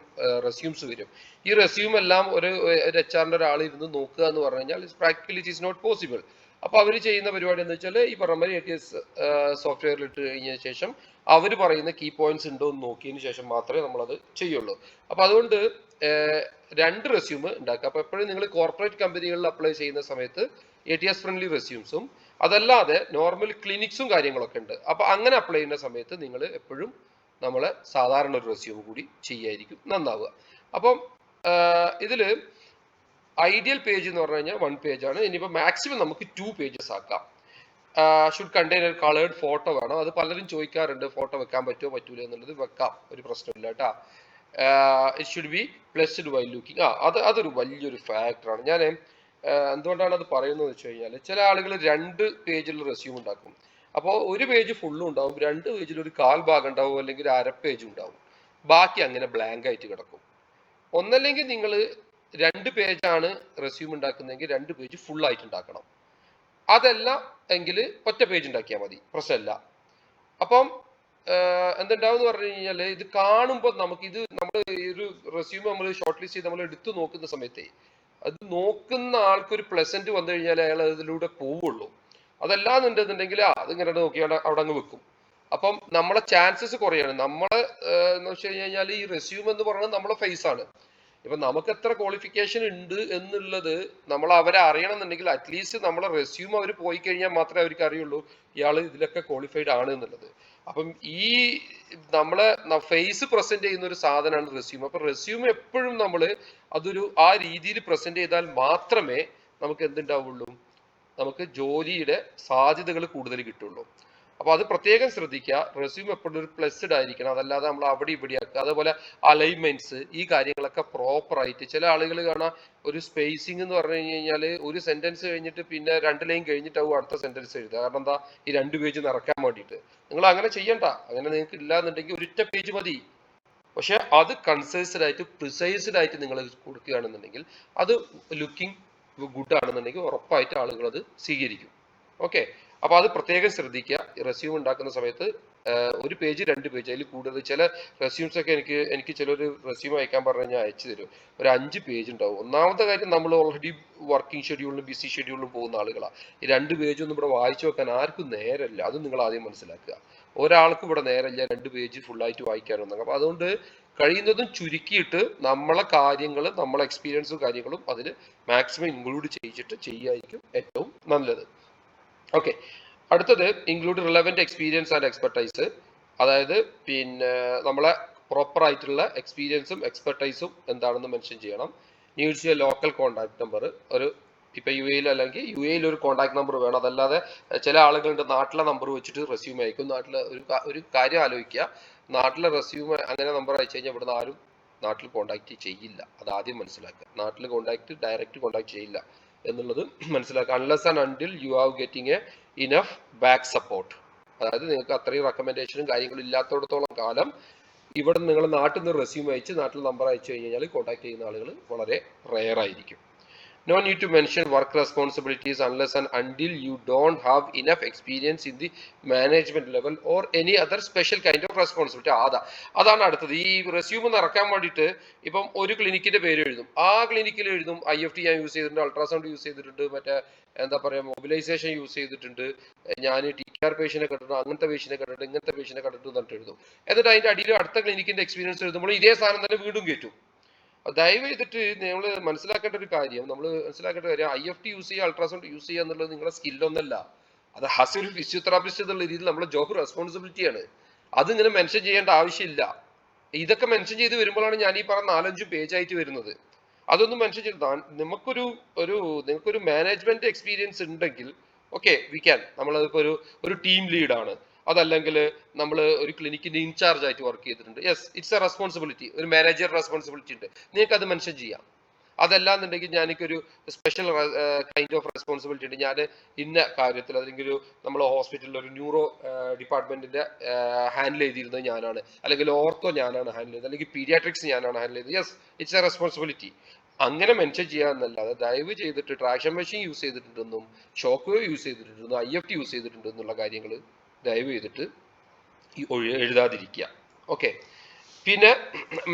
റെസ്യൂംസ് വരും. ഈ റെസ്യൂം എല്ലാം ഒരു HR ഒരാൾ ഇരുന്ന് നോക്കുക എന്ന് പറഞ്ഞു കഴിഞ്ഞാൽ practically it is not possible. അപ്പോൾ അവർ ചെയ്യുന്ന പരിപാടി എന്ന് വെച്ചാൽ ഈ പറഞ്ഞ മാതിരി ATS സോഫ്റ്റ്വെയറിൽ ഇട്ട് കഴിഞ്ഞ ശേഷം അവർ പറയുന്ന കീ പോയിന്റ്സ് ഉണ്ടോ എന്ന് നോക്കിയതിന് ശേഷം മാത്രമേ നമ്മളത് ചെയ്യുള്ളൂ. അപ്പോൾ അതുകൊണ്ട് 2 റെസ്യൂം ഉണ്ടാക്കുക. അപ്പോൾ എപ്പോഴും നിങ്ങൾ കോർപ്പറേറ്റ് കമ്പനികളിൽ അപ്ലൈ ചെയ്യുന്ന സമയത്ത് ATS ഫ്രണ്ട്ലി റെസ്യൂംസും അതല്ലാതെ നോർമൽ ക്ലിനിക്സും കാര്യങ്ങളൊക്കെ ഉണ്ട്. അപ്പോൾ അങ്ങനെ അപ്ലൈ ചെയ്യുന്ന സമയത്ത് നിങ്ങൾ എപ്പോഴും നമ്മളെ സാധാരണ ഒരു റെസ്യൂം കൂടി ചെയ്യായിരിക്കും നന്നാവുക. അപ്പം ഇതിൽ ഐഡിയൽ പേജ് എന്ന് പറഞ്ഞു കഴിഞ്ഞാൽ 1 പേജാണ്. ഇനിയിപ്പോൾ മാക്സിമം നമുക്ക് 2 പേജസ് ആക്കാം. ഷുഡ് കണ്ടെയ്ൻ ഒരു കളേർഡ് ഫോട്ടോ വേണം. അത് പലരും ചോദിക്കാറുണ്ട്, ഫോട്ടോ വെക്കാൻ പറ്റുമോ പറ്റൂല എന്നുള്ളത്. വെക്കാം, ഒരു പ്രശ്നമില്ല കേട്ടാ. It should be pleased while looking. അതൊരു വലിയൊരു ഫാക്ടറാണ്. ഞാൻ എന്തുകൊണ്ടാണ് അത് പറയുന്നത് വെച്ച് കഴിഞ്ഞാൽ, ചില ആളുകൾ 2 പേജിൽ റെസ്യൂം ഉണ്ടാക്കും. അപ്പോൾ ഒരു പേജ് ഫുള്ളും ഉണ്ടാവും, 2 പേജിൽ ഒരു 1/4 ഭാഗം ഉണ്ടാവും, അല്ലെങ്കിൽ 1/2 പേജ് ഉണ്ടാവും, ബാക്കി അങ്ങനെ ബ്ലാങ്ക് ആയിട്ട് കിടക്കും. ഒന്നല്ലെങ്കിൽ നിങ്ങൾ 2 പേജാണ് റെസ്യൂം ഉണ്ടാക്കുന്നതെങ്കിൽ 2 പേജ് ഫുൾ ആയിട്ട് ഉണ്ടാക്കണം. അതല്ല എങ്കിൽ ഒറ്റ പേജ് ഉണ്ടാക്കിയാൽ മതി, പ്രശ്നമില്ല. അപ്പം എന്തുണ്ടാവും എന്ന് പറഞ്ഞു കഴിഞ്ഞാൽ, ഇത് കാണുമ്പോൾ നമ്മൾ ഒരു റെസ്യൂം നമ്മൾ ഷോർട്ട് ലിസ്റ്റ് ചെയ്ത് നമ്മൾ എടുത്തു നോക്കുന്ന സമയത്തേ അത് നോക്കുന്ന ആൾക്കൊരു പ്ലസന്റ് വന്നു കഴിഞ്ഞാൽ അയാൾ അതിലൂടെ പോവുള്ളൂ. അതല്ലാന്നുണ്ടെന്നുണ്ടെങ്കിൽ അതിങ്ങനെ നോക്കിയാൽ അവിടെ അങ്ങ് വെക്കും. അപ്പം നമ്മളെ ചാൻസസ് കുറയാണ്. നമ്മളെ എന്ന് വെച്ച് കഴിഞ്ഞാൽ ഈ റെസ്യൂം എന്ന് പറയുന്നത് നമ്മളെ ഫേസ് ആണ്. ഇപ്പൊ നമുക്ക് എത്ര ക്വാളിഫിക്കേഷൻ ഉണ്ട് എന്നുള്ളത് നമ്മൾ അവരെ അറിയണമെന്നുണ്ടെങ്കിൽ അറ്റ്ലീസ്റ്റ് നമ്മളെ റെസ്യൂം അവർ പോയി കഴിഞ്ഞാൽ മാത്രമേ അവർക്ക് അറിയുള്ളൂ ഇയാൾ ഇതിലൊക്കെ ക്വാളിഫൈഡ് ആണ് എന്നുള്ളത്. അപ്പം ഈ നമ്മളെ ഫേസ് പ്രസന്റ് ചെയ്യുന്ന ഒരു സാധനമാണ് റെസ്യൂം. അപ്പൊ റെസ്യൂം എപ്പോഴും നമ്മൾ അതൊരു ആ രീതിയിൽ പ്രസന്റ് ചെയ്താൽ മാത്രമേ നമുക്ക് എന്തുണ്ടാവുള്ളൂ, നമുക്ക് ജോലിയുടെ സാധ്യതകൾ കൂടുതൽ കിട്ടുള്ളൂ. അപ്പൊ അത് പ്രത്യേകം ശ്രദ്ധിക്കുക. റെസ്യൂം എപ്പോഴും ഒരു പ്ലസ്ഡ് ആയിരിക്കണം, അതല്ലാതെ നമ്മൾ അവിടെ ഇവിടെ ആക്കുക. അതേപോലെ അലൈൻമെന്റ്സ്, ഈ കാര്യങ്ങളൊക്കെ പ്രോപ്പർ ആയിട്ട്. ചില ആളുകൾ കാണാം ഒരു സ്പേസിംഗ് എന്ന് പറഞ്ഞു കഴിഞ്ഞാൽ ഒരു സെന്റൻസ് കഴിഞ്ഞിട്ട് പിന്നെ 2 ലൈൻ കഴിഞ്ഞിട്ടാവും അടുത്ത സെന്റൻസ് എഴുതുക. കാരണം എന്താ, ഈ 2 പേജ് നിറക്കാൻ വേണ്ടിയിട്ട്. നിങ്ങൾ അങ്ങനെ ചെയ്യണ്ട. അങ്ങനെ നിങ്ങൾക്ക് ഇല്ല എന്നുണ്ടെങ്കിൽ ഒരൊറ്റ പേജ് മതി. പക്ഷെ അത് കൺസൈസ്ഡ് ആയിട്ട് പ്രിസൈസ്ഡ് ആയിട്ട് നിങ്ങൾ കൊടുക്കുകയാണെന്നുണ്ടെങ്കിൽ അത് ലുക്കിംഗ് ഗുഡ് ആണെന്നുണ്ടെങ്കിൽ ഉറപ്പായിട്ട് ആളുകൾ അത് സ്വീകരിക്കും. ഓക്കെ, അപ്പൊ അത് പ്രത്യേകം ശ്രദ്ധിക്കുക. റെസ്യൂം ഉണ്ടാക്കുന്ന സമയത്ത് 1 പേജ് 2 പേജ് അതിൽ കൂടുതൽ. ചില റെസ്യൂംസ് ഒക്കെ എനിക്ക് ചിലർ റെസ്യൂം അയക്കാൻ പറഞ്ഞു കഴിഞ്ഞാൽ അയച്ചു തരും, ഒരു 5 പേജ് ഉണ്ടാവും. ഒന്നാമത്തെ കാര്യം, നമ്മൾ ഓൾറെഡി വർക്കിംഗ് ഷെഡ്യൂളിലും ബിസി ഷെഡ്യൂളിലും പോകുന്ന ആളുകളാണ്. ഈ 2 പേജ് ഒന്നും ഇവിടെ വായിച്ചു വെക്കാൻ ആർക്കും നേരമില്ല. അത് നിങ്ങൾ ആദ്യം മനസ്സിലാക്കുക. ഒരാൾക്കും ഇവിടെ നേരമില്ല 2 പേജ് ഫുള്ളായിട്ട് വായിക്കാനൊന്നും. അപ്പൊ അതുകൊണ്ട് കഴിയുന്നതും ചുരുക്കിയിട്ട് നമ്മളെ കാര്യങ്ങൾ, നമ്മളെ എക്സ്പീരിയൻസും കാര്യങ്ങളും അതിൽ മാക്സിമം ഇൻക്ലൂഡ് ചെയ്യിച്ചിട്ട് ചെയ്യായിരിക്കും ഏറ്റവും നല്ലത്. ഓക്കെ, അടുത്തത് include relevant experience and expertise. അതായത് പിന്നെ നമ്മളെ പ്രോപ്പർ ആയിട്ടുള്ള എക്സ്പീരിയൻസും എക്സ്പെർട്ടൈസും എന്താണെന്ന് മെൻഷൻ ചെയ്യണം. Needs A local contact number. ഇപ്പൊ UAE അല്ലെങ്കിൽ UAE ഒരു കോൺടാക്ട് നമ്പർ വേണം. അതല്ലാതെ ചില ആളുകളുണ്ട് നാട്ടിലെ നമ്പർ വെച്ചിട്ട് റെസ്യൂം അയക്കും. നാട്ടിലെ ഒരു കാര്യം ആലോചിക്കുക, നാട്ടിലെ റെസ്യൂം അങ്ങനെ നമ്പർ അയച്ചു കഴിഞ്ഞാൽ ഇവിടുന്ന് ആരും നാട്ടിൽ കോൺടാക്ട് ചെയ്യില്ല. അത് ആദ്യം മനസ്സിലാക്കുക. നാട്ടിൽ ഡയറക്റ്റ് കോൺടാക്ട് ചെയ്യില്ല എന്നുള്ളത് മനസ്സിലാക്കുക. Unless and until you are getting A enough back support. അതായത് നിങ്ങൾക്ക് അത്രയും റെക്കമെൻഡേഷനും കാര്യങ്ങളും ഇല്ലാത്തടത്തോളം കാലം ഇവിടെ നിങ്ങൾ നാട്ടിൽ നിന്ന് റെസ്യൂം അയച്ച് നാട്ടിൽ നമ്പർ അയച്ചു കഴിഞ്ഞാൽ കോൺടാക്ട് ചെയ്യുന്ന ആളുകൾ വളരെ റെയർ ആയിരിക്കും. No need to mention work responsibilities unless and until you don't have enough experience in the management level or any other special kind of responsibility. അതാണ് അടുത്തത്. ഈ റെസ്യൂം നിറക്കാൻ വേണ്ടിയിട്ട് ഇപ്പം ഒരു ക്ലിനിക്കിന്റെ പേര് എഴുതും. ആ ക്ലിനിക്കിൽ എഴുതും IFT ഞാൻ യൂസ് ചെയ്തിട്ടുണ്ട്, അൾട്രാസൗണ്ട് യൂസ് ചെയ്തിട്ടുണ്ട്, മറ്റേ എന്താ പറയുക മൊബിലൈസേഷൻ യൂസ് ചെയ്തിട്ടുണ്ട്, ഞാൻ TKR പേഷ്യനെ കണ്ടിട്ടുണ്ട്, അങ്ങനത്തെ പേഷ്യനെ കണ്ടിട്ടുണ്ട്, ഇങ്ങനത്തെ പേഷ്യനെ കണ്ടിട്ടുണ്ട് എന്നിട്ട് എഴുതും. എന്നിട്ട് അതിന്റെ അടിയിൽ അടുത്ത ക്ലിനിക്കിന്റെ എക്സ്പീരിയൻസ് എഴുതുമ്പോൾ ഇതേ സാധനം തന്നെ വീണ്ടും കയറ്റും. ദയവ് ചെയ്തിട്ട് നമ്മൾ മനസ്സിലാക്കേണ്ട ഒരു കാര്യം, IFT യൂസ് ചെയ്യുക, അൾട്രാസൗണ്ട് യൂസ് ചെയ്യുക എന്നുള്ളത് നിങ്ങളുടെ സ്കില്ലൊന്നല്ല. അത് ഒരു ഫിസിയോതെറാപ്പിസ്റ്റ് എന്നുള്ള രീതിയിൽ നമ്മുടെ ജോബ് റെസ്പോൺസിബിലിറ്റിയാണ്. അതിങ്ങനെ മെൻഷൻ ചെയ്യേണ്ട ആവശ്യമില്ല. ഇതൊക്കെ മെൻഷൻ ചെയ്ത് വരുമ്പോഴാണ് ഞാൻ ഈ പറഞ്ഞ 4-5 പേജ് ആയിട്ട് വരുന്നത്. അതൊന്നും മെൻഷൻ ചെയ്ത് നിങ്ങൾക്കൊരു മാനേജ്മെന്റ് എക്സ്പീരിയൻസ് ഉണ്ടെങ്കിൽ ഓക്കെ വി ക്യാൻ, നമ്മളതിപ്പോ ഒരു ടീം ലീഡാണ്, അതല്ലെങ്കിൽ നമ്മൾ ഒരു ക്ലിനിക്കിന്റെ ഇൻചാർജ് ആയിട്ട് വർക്ക് ചെയ്തിട്ടുണ്ട്, യെസ് ഇറ്റ്സ് എ റെസ്പോൺസിബിലിറ്റി, ഒരു മാനേജർ റെസ്പോൺസിബിലിറ്റി ഉണ്ട്, നിങ്ങൾക്ക് അത് മെൻഷൻ ചെയ്യാം. അതല്ലാന്നുണ്ടെങ്കിൽ ഞാനൊരു സ്പെഷ്യൽ കൈൻഡ് ഓഫ് റെസ്പോൺസിബിലിറ്റി ഉണ്ട്, ഞാൻ ഇന്ന കാര്യത്തിൽ അല്ലെങ്കിൽ നമ്മൾ ഹോസ്പിറ്റലിൽ ഒരു ന്യൂറോ ഡിപ്പാർട്ട്മെന്റിന്റെ ഹാൻഡിൽ ചെയ്തിരുന്നത് ഞാനാണ്, അല്ലെങ്കിൽ ഓർത്തോ ഞാനാണ് ഹാൻഡിൽ ചെയ്തത്, അല്ലെങ്കിൽ പീഡിയാട്രിക്സ് ഞാനാണ് ഹാൻഡിൽ ചെയ്തത്, യെസ് ഇറ്റ്സ് എ റെസ്പോൺസിബിലിറ്റി. അങ്ങനെ മെൻഷൻ ചെയ്യാന്നല്ലാതെ ദയവ് ചെയ്തിട്ട് ട്രാക്ഷൻ മെഷീൻ യൂസ് ചെയ്തിട്ടുണ്ടെന്നും ഷോക്ക് വേവ് യൂസ് ചെയ്തിട്ടുണ്ടെന്നും IFT യൂസ് ചെയ്തിട്ടുണ്ടെന്നുള്ള കാര്യങ്ങൾ ദയവ് ചെയ്തിട്ട് എഴുതാതിരിക്കുക. ഓക്കെ. പിന്നെ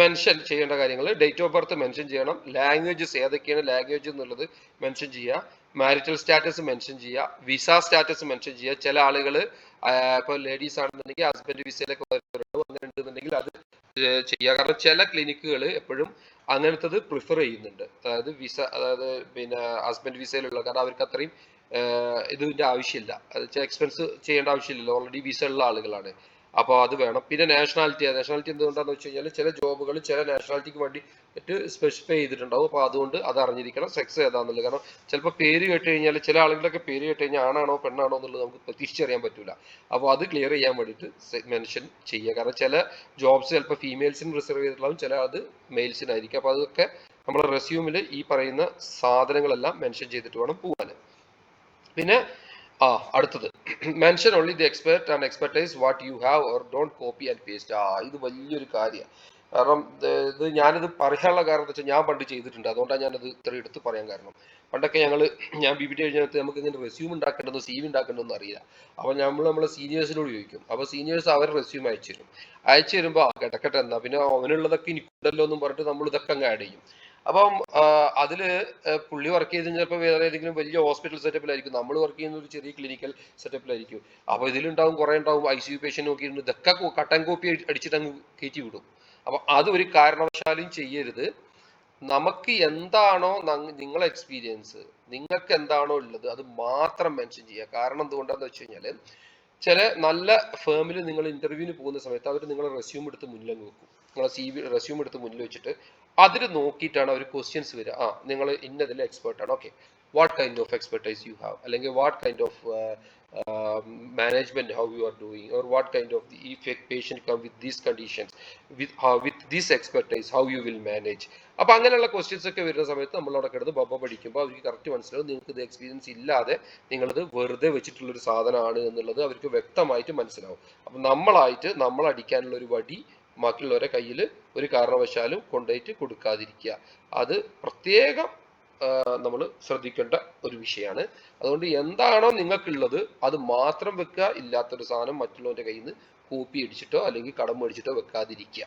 മെൻഷൻ ചെയ്യേണ്ട കാര്യങ്ങൾ, ഡേറ്റ് ഓഫ് ബർത്ത് മെൻഷൻ ചെയ്യണം, ലാംഗ്വേജസ് ഏതൊക്കെയാണ് ലാംഗ്വേജ് എന്നുള്ളത് മെൻഷൻ ചെയ്യുക, മാരിറ്റൽ സ്റ്റാറ്റസ് മെൻഷൻ ചെയ്യുക, വിസ സ്റ്റാറ്റസ് മെൻഷൻ ചെയ്യുക. ചില ആളുകൾ ഇപ്പോൾ ലേഡീസ് ആണെന്നുണ്ടെങ്കിൽ ഹസ്ബൻഡ് വിസയിലൊക്കെ അങ്ങനെ ഉണ്ടെന്നുണ്ടെങ്കിൽ അത് ചെയ്യുക. കാരണം ചില ക്ലിനിക്കുകൾ എപ്പോഴും അങ്ങനത്തത് പ്രിഫർ ചെയ്യുന്നുണ്ട്, അതായത് പിന്നെ ഹസ്ബൻഡ് വിസയിലുള്ള, കാരണം അവർക്ക് അത്രയും ഇതിന്റെ ആവശ്യമില്ല, അത് എക്സ്പെൻസ് ചെയ്യേണ്ട ആവശ്യമില്ലല്ലോ, ഓൾറെഡി വിസ ഉള്ള ആളുകളാണ്. അപ്പോൾ അത് വേണം. പിന്നെ നാഷണാലിറ്റി എന്തുകൊണ്ടാന്ന് വെച്ച് കഴിഞ്ഞാൽ ചില ജോബുകൾ ചില നാഷണാലിറ്റിക്ക് വേണ്ടി സ്പെസിഫൈ ചെയ്തിട്ടുണ്ടാവും. അപ്പോൾ അതുകൊണ്ട് അത് അറിഞ്ഞിരിക്കണം സെക്സ് ഏതാണെന്നുള്ളത്. കാരണം ചിലപ്പോൾ പേര് കേട്ട് കഴിഞ്ഞാൽ ചില ആളുകളുടെയൊക്കെ പേര് കേട്ട് കഴിഞ്ഞാൽ ആണാണോ പെണ്ണാണോ എന്നുള്ളത് നമുക്ക് തിരിച്ചറിയാൻ പറ്റൂല. അപ്പോൾ അത് ക്ലിയർ ചെയ്യാൻ വേണ്ടിയിട്ട് മെൻഷൻ ചെയ്യുക. കാരണം ചില ജോബ്സ് ചിലപ്പോൾ ഫീമെയിൽസിന് റിസർവ് ചെയ്തിട്ടുണ്ടാവും, ചില അത് മെയിൽസിനായിരിക്കും. അപ്പോൾ അതൊക്കെ നമ്മുടെ റെസ്യൂമിൽ ഈ പറയുന്ന സാധനങ്ങളെല്ലാം മെൻഷൻ ചെയ്തിട്ട് വേണം പോകാൻ. പിന്നെ അടുത്തത് mention only the expert and expertise what you have or don't copy and paste. ഇത് വലിയൊരു കാര്യമാണ്. കാരണം ഇത് ഞാനിത് പറയാനുള്ള കാരണം എന്താ വെച്ചാൽ ഞാൻ പണ്ട് ചെയ്തിട്ടുണ്ട്, അതുകൊണ്ടാണ് ഞാനത് ഇത്ര എടുത്ത് പറയാൻ കാരണം. പണ്ടൊക്കെ ഞാൻ BBT കഴിഞ്ഞിട്ട് നമുക്ക് ഇങ്ങനെ റെസ്യൂം ഉണ്ടാക്കേണ്ടതോ CV ഉണ്ടാക്കേണ്ടതെന്ന് അറിയില്ല. അപ്പോൾ നമ്മളെ സീനിയേഴ്സിനോട് ചോദിക്കും. അപ്പോൾ സീനിയേഴ്സ് അവർ റെസ്യൂം അയച്ചു തരുമ്പോൾ കിടക്കട്ടെ എന്നാ പിന്നെ അവനുള്ളതൊക്കെ എനിക്കുണ്ടല്ലോ എന്നും പറഞ്ഞിട്ട് നമ്മൾ ഇതൊക്കെ അങ്ങ് ആഡ് ചെയ്യും. അപ്പം അതില് പുള്ളി വർക്ക് ചെയ്ത് ചിലപ്പോൾ വേറെ ഏതെങ്കിലും വലിയ ഹോസ്പിറ്റൽ സെറ്റപ്പിലായിരിക്കും, നമ്മൾ വർക്ക് ചെയ്യുന്ന ഒരു ചെറിയ ക്ലിനിക്കൽ സെറ്റപ്പിലായിരിക്കും. അപ്പോൾ ഇതിലുണ്ടാവും കുറെ ഉണ്ടാവും ICU പേഷ്യന്റ് നോക്കിയിട്ടുണ്ട്, ഇതൊക്കെ കട്ടൻ കോപ്പി അടിച്ചിട്ട് അങ്ങ് കയറ്റി വിടും. അപ്പൊ അത് ഒരു കാരണവശാലും ചെയ്യരുത്. നമുക്ക് എന്താണോ നിങ്ങളെ എക്സ്പീരിയൻസ്, നിങ്ങൾക്ക് എന്താണോ ഉള്ളത് അത് മാത്രം മെൻഷൻ ചെയ്യുക. കാരണം എന്തുകൊണ്ടാന്ന് വെച്ച് കഴിഞ്ഞാല് ചില നല്ല ഫേമിൽ നിങ്ങൾ ഇന്റർവ്യൂവിന് പോകുന്ന സമയത്ത് അവർ നിങ്ങളെ റെസ്യൂം എടുത്ത് മുന്നിൽ വെക്കും. നിങ്ങളെ റെസ്യൂം എടുത്ത് മുന്നിൽ വെച്ചിട്ട് അതിൽ നോക്കിയിട്ടാണ് അവർ ക്വസ്റ്റ്യൻസ് വരിക. നിങ്ങൾ ഇന്നതിൽ എക്സ്പേർട്ട് ആണ്, okay what kind of expertise you have, അല്ലെങ്കിൽ what kind of management how you are doing, or what kind of if a patient come with these conditions with these expertise how you will manage. അപ്പൊ അങ്ങനെയുള്ള questions ഒക്കെ വരുന്ന സമയത്ത് നമ്മൾ അവിടെ കിടന്ന് ബബ്ബ പഠിക്കുമ്പോൾ അവർക്ക് കറക്റ്റ് മനസ്സിലാവും നിങ്ങൾക്ക് ഇത് എക്സ്പീരിയൻസ് ഇല്ലാതെ നിങ്ങളിത് വെറുതെ വെച്ചിട്ടുള്ള ഒരു സാധനമാണ് എന്നുള്ളത് അവർക്ക് വ്യക്തമായിട്ട് മനസ്സിലാവും. അപ്പൊ നമ്മൾ അടിക്കാനുള്ള ഒരു വടി ബാക്കിയുള്ളവരെ കയ്യിൽ ഒരു കാരണവശാലും കൊണ്ടുപോയിട്ട് കൊടുക്കാതിരിക്കുക. അത് പ്രത്യേകം നമ്മൾ ശ്രദ്ധിക്കേണ്ട ഒരു വിഷയമാണ്. അതുകൊണ്ട് എന്താണോ നിങ്ങൾക്കുള്ളത് അത് മാത്രം വെക്കുക, ഇല്ലാത്തൊരു സാധനം മറ്റുള്ളവരുടെ കയ്യിൽ നിന്ന് കോപ്പി അടിച്ചിട്ടോ അല്ലെങ്കിൽ കടം മേടിച്ചിട്ടോ വെക്കാതിരിക്കുക.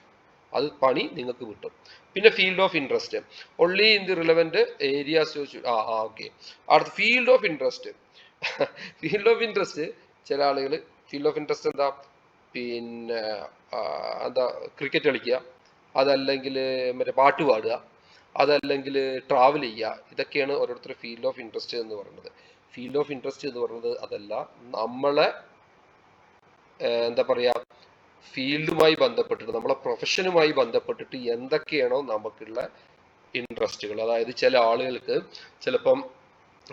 അത് പണി നിങ്ങൾക്ക് കിട്ടും. പിന്നെ field of interest only in the relevant areas. Okay. അടുത്ത field of interest. Field of interest ചില ആളുകൾ ഫീൽഡ് ഓഫ് ഇൻട്രസ്റ്റ് എന്താ, പിന്നെ എന്താ ക്രിക്കറ്റ് കളിക്കുക, അതല്ലെങ്കിൽ മറ്റേ പാട്ട് പാടുക, അതല്ലെങ്കിൽ ട്രാവൽ ചെയ്യുക. ഇതൊക്കെയാണ് ഓരോരുത്തരുടെ ഫീൽഡ് ഓഫ് ഇൻട്രസ്റ്റ് എന്ന് പറയുന്നത്. ഫീൽഡ് ഓഫ് ഇൻട്രസ്റ്റ് എന്ന് പറയുന്നത് അതല്ല, നമ്മളെ എന്താ പറയാ ഫീൽഡുമായി ബന്ധപ്പെട്ടിട്ട് നമ്മളെ പ്രൊഫഷനുമായി ബന്ധപ്പെട്ടിട്ട് എന്തൊക്കെയാണോ നമുക്കുള്ള ഇൻട്രസ്റ്റുകൾ. അതായത് ചില ആളുകൾക്ക് ചിലപ്പം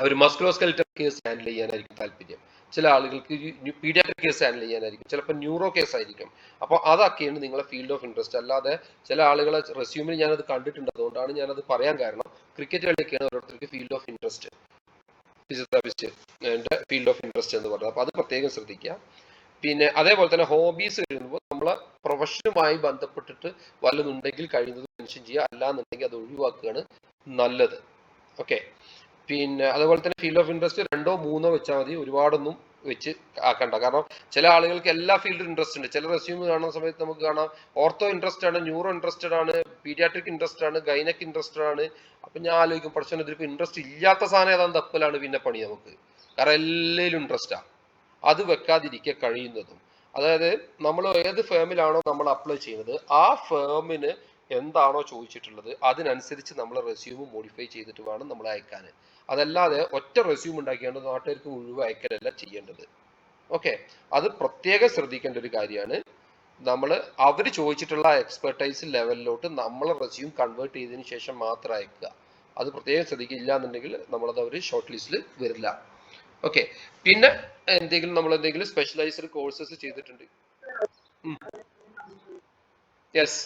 അവർ മസ്കുലോസ്കെലിറ്റൽ കേസ് ഹാൻഡിൽ ചെയ്യാനായിരിക്കും താല്പര്യം, ചില ആളുകൾക്ക് പീഡിയാട്രിക് കേസ് ഹാൻഡിൽ ചെയ്യാനായിരിക്കും, ചിലപ്പോൾ ന്യൂറോ കേസ് ആയിരിക്കും. അപ്പോൾ അതൊക്കെയാണ് നിങ്ങളെ ഫീൽഡ് ഓഫ് ഇൻട്രസ്റ്റ്. അല്ലാതെ ചില ആളുകളെ റെസ്യൂമിൽ ഞാനത് കണ്ടിട്ടുണ്ട്, അതുകൊണ്ടാണ് ഞാനത് പറയാൻ കാരണം. ക്രിക്കറ്റ് കളിയൊക്കെയാണ് ഓരോരുത്തർക്ക് ഫീൽഡ് ഓഫ് ഇൻട്രസ്റ്റ്, ഫിസിയോതെറാപ്പിസ്റ്റിന്റെ ഫീൽഡ് ഓഫ് ഇൻട്രസ്റ്റ് എന്ന് പറയുന്നത്. അപ്പോൾ അത് പ്രത്യേകം ശ്രദ്ധിക്കുക. പിന്നെ അതേപോലെ തന്നെ ഹോബീസ് വരുമ്പോൾ നമ്മളെ പ്രൊഫഷനുമായി ബന്ധപ്പെട്ടിട്ട് വല്ലതുണ്ടെങ്കിൽ കഴിയുന്നത് മെൻഷൻ ചെയ്യുക, അല്ലാന്നുണ്ടെങ്കിൽ അത് ഒഴിവാക്കുകയാണ് നല്ലത്. ഓക്കെ. പിന്നെ അതുപോലെ തന്നെ ഫീൽഡ് ഓഫ് ഇൻട്രസ്റ്റ് 2 3 വെച്ചാൽ മതി, ഒരുപാടൊന്നും വെച്ച് ആക്കണ്ട. കാരണം ചില ആളുകൾക്ക് എല്ലാ ഫീൽഡിലും ഇൻട്രസ്റ്റ് ഉണ്ട്. ചില റെസ്യൂം കാണുന്ന സമയത്ത് നമുക്ക് കാണാം ഓർത്തോ ഇൻട്രസ്റ്റഡ് ആണ്, ന്യൂറോ ഇൻട്രസ്റ്റഡ് ആണ്, പീഡിയാട്രിക് ഇൻട്രസ്റ്റഡ് ആണ്, ഗൈനക് ഇൻട്രസ്റ്റഡ് ആണ്. അപ്പൊ ഞാൻ ആലോചിക്കും പഠിച്ചോണ്ട് ഇതിപ്പോ ഇൻട്രസ്റ്റ് ഇല്ലാത്ത സാധനം ഏതാണ്ട് തപ്പലാണ് പിന്നെ പണി നമുക്ക്. കാരണം എല്ലാവരും ഇൻട്രസ്റ്റാ. അത് വെക്കാതിരിക്കുക കഴിയുന്നതും. അതായത് നമ്മൾ ഏത് ഫേമിലാണോ നമ്മൾ അപ്ലൈ ചെയ്യുന്നത് ആ ഫേമിന് എന്താണോ ചോദിച്ചിട്ടുള്ളത് അതിനനുസരിച്ച് നമ്മൾ റെസ്യൂം മോഡിഫൈ ചെയ്തിട്ട് വേണം നമ്മൾ അയക്കാൻ. അതല്ലാതെ ഒറ്റ റെസ്യൂം ഉണ്ടാക്കിയാണ്ട് നാട്ടുകാർക്ക് മുഴുവൻ അയക്കലല്ല ചെയ്യേണ്ടത്. ഓക്കെ, അത് പ്രത്യേകം ശ്രദ്ധിക്കേണ്ട ഒരു കാര്യമാണ്. നമ്മൾ അവർ ചോദിച്ചിട്ടുള്ള എക്സ്പെർട്ടൈസ് ലെവലിലോട്ട് നമ്മൾ റെസ്യൂം കൺവേർട്ട് ചെയ്തതിന് ശേഷം മാത്രം അയക്കുക. അത് പ്രത്യേകം ശ്രദ്ധിക്കില്ല എന്നുണ്ടെങ്കിൽ നമ്മളത് അവർ ഷോർട്ട് ലിസ്റ്റിൽ വരില്ല. ഓക്കെ, പിന്നെ നമ്മൾ എന്തെങ്കിലും സ്പെഷ്യലൈസ്ഡ് കോഴ്സസ് ചെയ്തിട്ടുണ്ട്. യെസ്,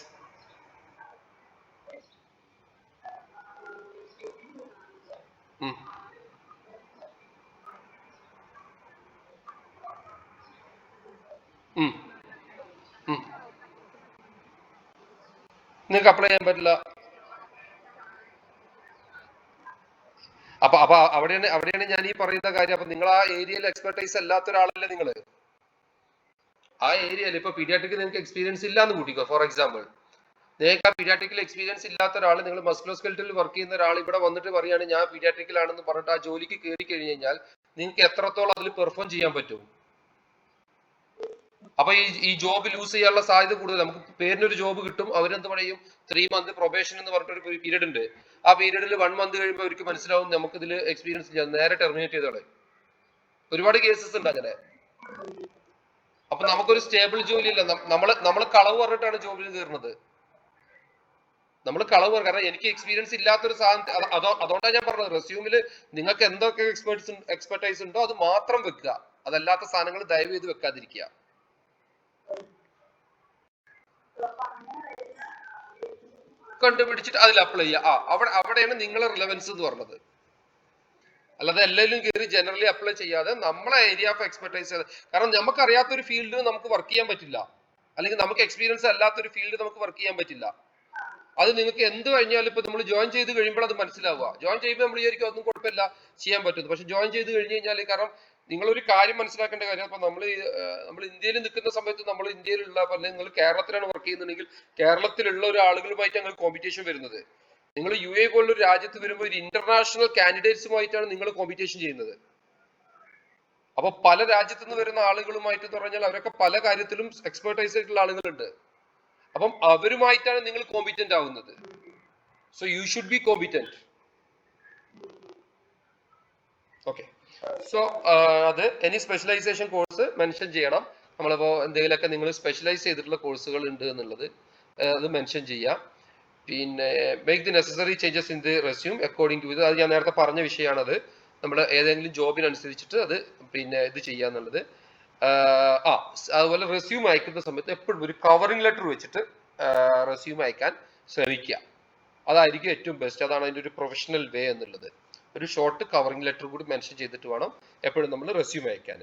നിങ്ങൾക്ക് അപ്ലൈ ചെയ്യാൻ പറ്റില്ല. അപ്പൊ അവിടെയാണ് ഞാൻ ഈ പറയുന്ന കാര്യം. അപ്പൊ നിങ്ങൾ ആ ഏരിയയിൽ എക്സ്പെർട്ടൈസ് അല്ലാത്ത ഒരാളല്ലേ നിങ്ങൾ. ആ ഏരിയയിൽ ഇപ്പൊ പീഡിയാട്രിക് നിങ്ങൾക്ക് എക്സ്പീരിയൻസ് ഇല്ലാന്ന് കൂട്ടിക്കോ. ഫോർ എക്സാമ്പിൾ, നിങ്ങൾക്ക് ആ പീഡിയാട്രിക്കൽ എക്സ്പീരിയൻസ് ഇല്ലാത്ത ഒരാൾ, നിങ്ങൾ മസ്കുലോസ്കെൽറ്റലിൽ വർക്ക് ചെയ്യുന്ന ഒരാൾ ഇവിടെ വന്നിട്ട് പറയാണ് ഞാൻ പീഡിയാട്രിക്കലാണെന്ന് പറഞ്ഞിട്ട് ആ ജോലിക്ക് കയറി കഴിഞ്ഞ് കഴിഞ്ഞാൽ നിങ്ങൾക്ക് എത്രത്തോളം അതിൽ പെർഫോം ചെയ്യാൻ പറ്റും? അപ്പൊ ഈ ജോബ് ലൂസ് ചെയ്യാനുള്ള സാധ്യത കൂടുതൽ. നമുക്ക് പേരിനൊരു ജോബ് കിട്ടും, അവരെന്ത് പറയും 3 മന്ത് പ്രൊബേഷൻ എന്ന് പറഞ്ഞിട്ട് ഒരു പീരീഡ് ഉണ്ട്. ആ പീരീഡിൽ 1 മന്ത് കഴിയുമ്പോൾ അവർക്ക് മനസ്സിലാവും നമുക്ക് ഇതിൽ എക്സ്പീരിയൻസ് ഇല്ല, നേരെ ടെർമിനേറ്റ് ചെയ്തോളെ. ഒരുപാട് കേസസ് ഉണ്ട് അങ്ങനെ. അപ്പൊ നമുക്കൊരു സ്റ്റേബിൾ ജോലി ഇല്ല. നമ്മൾ കളവ് പറഞ്ഞിട്ടാണ് ജോബിൽ കയറുന്നത്. നമ്മൾ കളവ് പറഞ്ഞു, കാരണം എനിക്ക് എക്സ്പീരിയൻസ് ഇല്ലാത്തൊരു സാധനം. അതുകൊണ്ടാണ് ഞാൻ പറഞ്ഞത് റെസ്യൂമിൽ നിങ്ങൾക്ക് എന്തൊക്കെ എക്സ്പെർട്ടൈസ് ഉണ്ടോ അത് മാത്രം വെക്കുക. അതല്ലാത്ത സാധനങ്ങൾ ദയവ് ചെയ്ത് വെക്കാതിരിക്കുക. കണ്ടുപിടിച്ചിട്ട് അതിൽ അപ്ലൈ ചെയ്യുക. അവിടെയാണ് നിങ്ങളെ റിലവൻസ് എന്ന് പറഞ്ഞത്. അല്ലാതെ എല്ലാവരും കയറി ജനറലി അപ്ലൈ ചെയ്യാതെ നമ്മളെ ഏരിയ ഓഫ് എക്സ്പെർട്ടൈസ്. കാരണം നമുക്ക് അറിയാത്തൊരു ഫീൽഡിൽ നമുക്ക് വർക്ക് ചെയ്യാൻ പറ്റില്ല, അല്ലെങ്കിൽ നമുക്ക് എക്സ്പീരിയൻസ് അല്ലാത്തൊരു ഫീൽഡ് നമുക്ക് വർക്ക് ചെയ്യാൻ പറ്റില്ല. അത് നിങ്ങൾക്ക് എന്ത് കഴിഞ്ഞാലും ഇപ്പൊ നമ്മൾ ജോയിൻ ചെയ്ത് കഴിയുമ്പോൾ അത് മനസ്സിലാവുക. ജോയിൻ ചെയ്യുമ്പോൾ നമ്മൾ വിചാരിക്കും ഒന്നും കുഴപ്പമില്ല ചെയ്യാൻ പറ്റുന്നു. പക്ഷെ ജോയിൻ ചെയ്ത് കഴിഞ്ഞ് കഴിഞ്ഞാൽ, കാരണം നിങ്ങളൊരു കാര്യം മനസ്സിലാക്കേണ്ട കാര്യം, അപ്പൊ നമ്മൾ ഇന്ത്യയിൽ നിൽക്കുന്ന സമയത്ത് നമ്മൾ ഇന്ത്യയിലുള്ള, അല്ലെങ്കിൽ നിങ്ങൾ കേരളത്തിലാണ് വർക്ക് ചെയ്യുന്നുണ്ടെങ്കിൽ കേരളത്തിലുള്ള ഒരു ആളുകളുമായിട്ട് ഞങ്ങൾ കോമ്പറ്റീഷൻ വരുന്നത്. നിങ്ങൾ യു എ പോലുള്ള ഒരു രാജ്യത്ത് വരുമ്പോൾ ഒരു ഇന്റർനാഷണൽ കാൻഡിഡേറ്റ്സുമായിട്ടാണ് നിങ്ങൾ കോമ്പറ്റീഷൻ ചെയ്യുന്നത്. അപ്പൊ പല രാജ്യത്തു നിന്ന് വരുന്ന ആളുകളുമായിട്ട് പറഞ്ഞാൽ അവരൊക്കെ പല കാര്യത്തിലും എക്സ്പെർട്ടൈസ് ആയിട്ടുള്ള ആളുകളുണ്ട്. അപ്പം അവരുമായിട്ടാണ് നിങ്ങൾ കോമ്പിറ്റന്റ് ആവുന്നത്. So you should be competent. Okay, so അത് എനി സ്പെഷ്യലൈസേഷൻ കോഴ്സ് മെൻഷൻ ചെയ്യണം. നമ്മളിപ്പോ എന്തെങ്കിലുമൊക്കെ നിങ്ങൾ സ്പെഷ്യലൈസ് ചെയ്തിട്ടുള്ള കോഴ്സുകൾ ഉണ്ട് എന്നുള്ളത് അത് മെൻഷൻ ചെയ്യാം. പിന്നെ make the necessary changes in the resume according to ഇത്. അത് ഞാൻ നേരത്തെ പറഞ്ഞ വിഷയമാണത്. നമ്മൾ ഏതെങ്കിലും ജോബിനനുസരിച്ചിട്ട് അത് പിന്നെ ഇത് ചെയ്യാന്നുള്ളത്. അതുപോലെ റെസ്യൂം അയക്കുന്ന സമയത്ത് എപ്പോഴും ഒരു കവറിംഗ് ലെറ്റർ വെച്ചിട്ട് റെസ്യൂം അയക്കാൻ ശ്രമിക്കുക. അതായിരിക്കും ഏറ്റവും ബെസ്റ്റ്. അതാണ് അതിൻ്റെ ഒരു പ്രൊഫഷണൽ വേ എന്നുള്ളത്. ഒരു ഷോർട്ട് കവറിംഗ് ലെറ്റർ കൂടി മെൻഷൻ ചെയ്തിട്ട് വേണം എപ്പോഴും നമ്മൾ റെസ്യൂം അയക്കാൻ.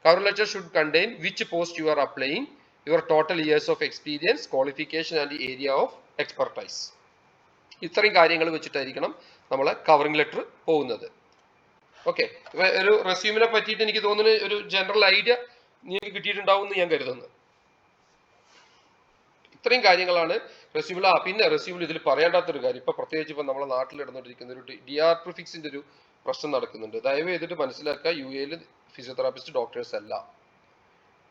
Cover letter should contain which post you are applying, your total years of experience, qualification and area of expertise. ഇത്രയും കാര്യങ്ങൾ വെച്ചിട്ടായിരിക്കണം നമ്മളെ കവറിംഗ് ലെറ്റർ പോകുന്നത്. ഓക്കെ, ഒരു റെസ്യൂമിനെ പറ്റിയിട്ട് എനിക്ക് തോന്നുന്നു ഒരു ജനറൽ ഐഡിയ നിങ്ങൾക്ക് കിട്ടിയിട്ടുണ്ടാവും എന്ന് ഞാൻ കരുതുന്നു. ഇത്രയും കാര്യങ്ങളാണ് റെസ്യൂമിൽ. പിന്നെ റെസ്യൂമിൽ ഇതിൽ പറയേണ്ടാത്തൊരു കാര്യം, ഇപ്പൊ പ്രത്യേകിച്ച് ഇപ്പൊ നമ്മളെ നാട്ടിൽ നടന്നുകൊണ്ടിരിക്കുന്ന ഒരു DR പ്രിഫിക്സിന്റെ ഒരു പ്രശ്നം നടക്കുന്നുണ്ട്. ദയവ് ചെയ്തിട്ട് മനസ്സിലാക്കുക, യു എയിൽ ഫിസിയോതെറാപ്പിസ്റ്റ് ഡോക്ടേഴ്സ് അല്ല.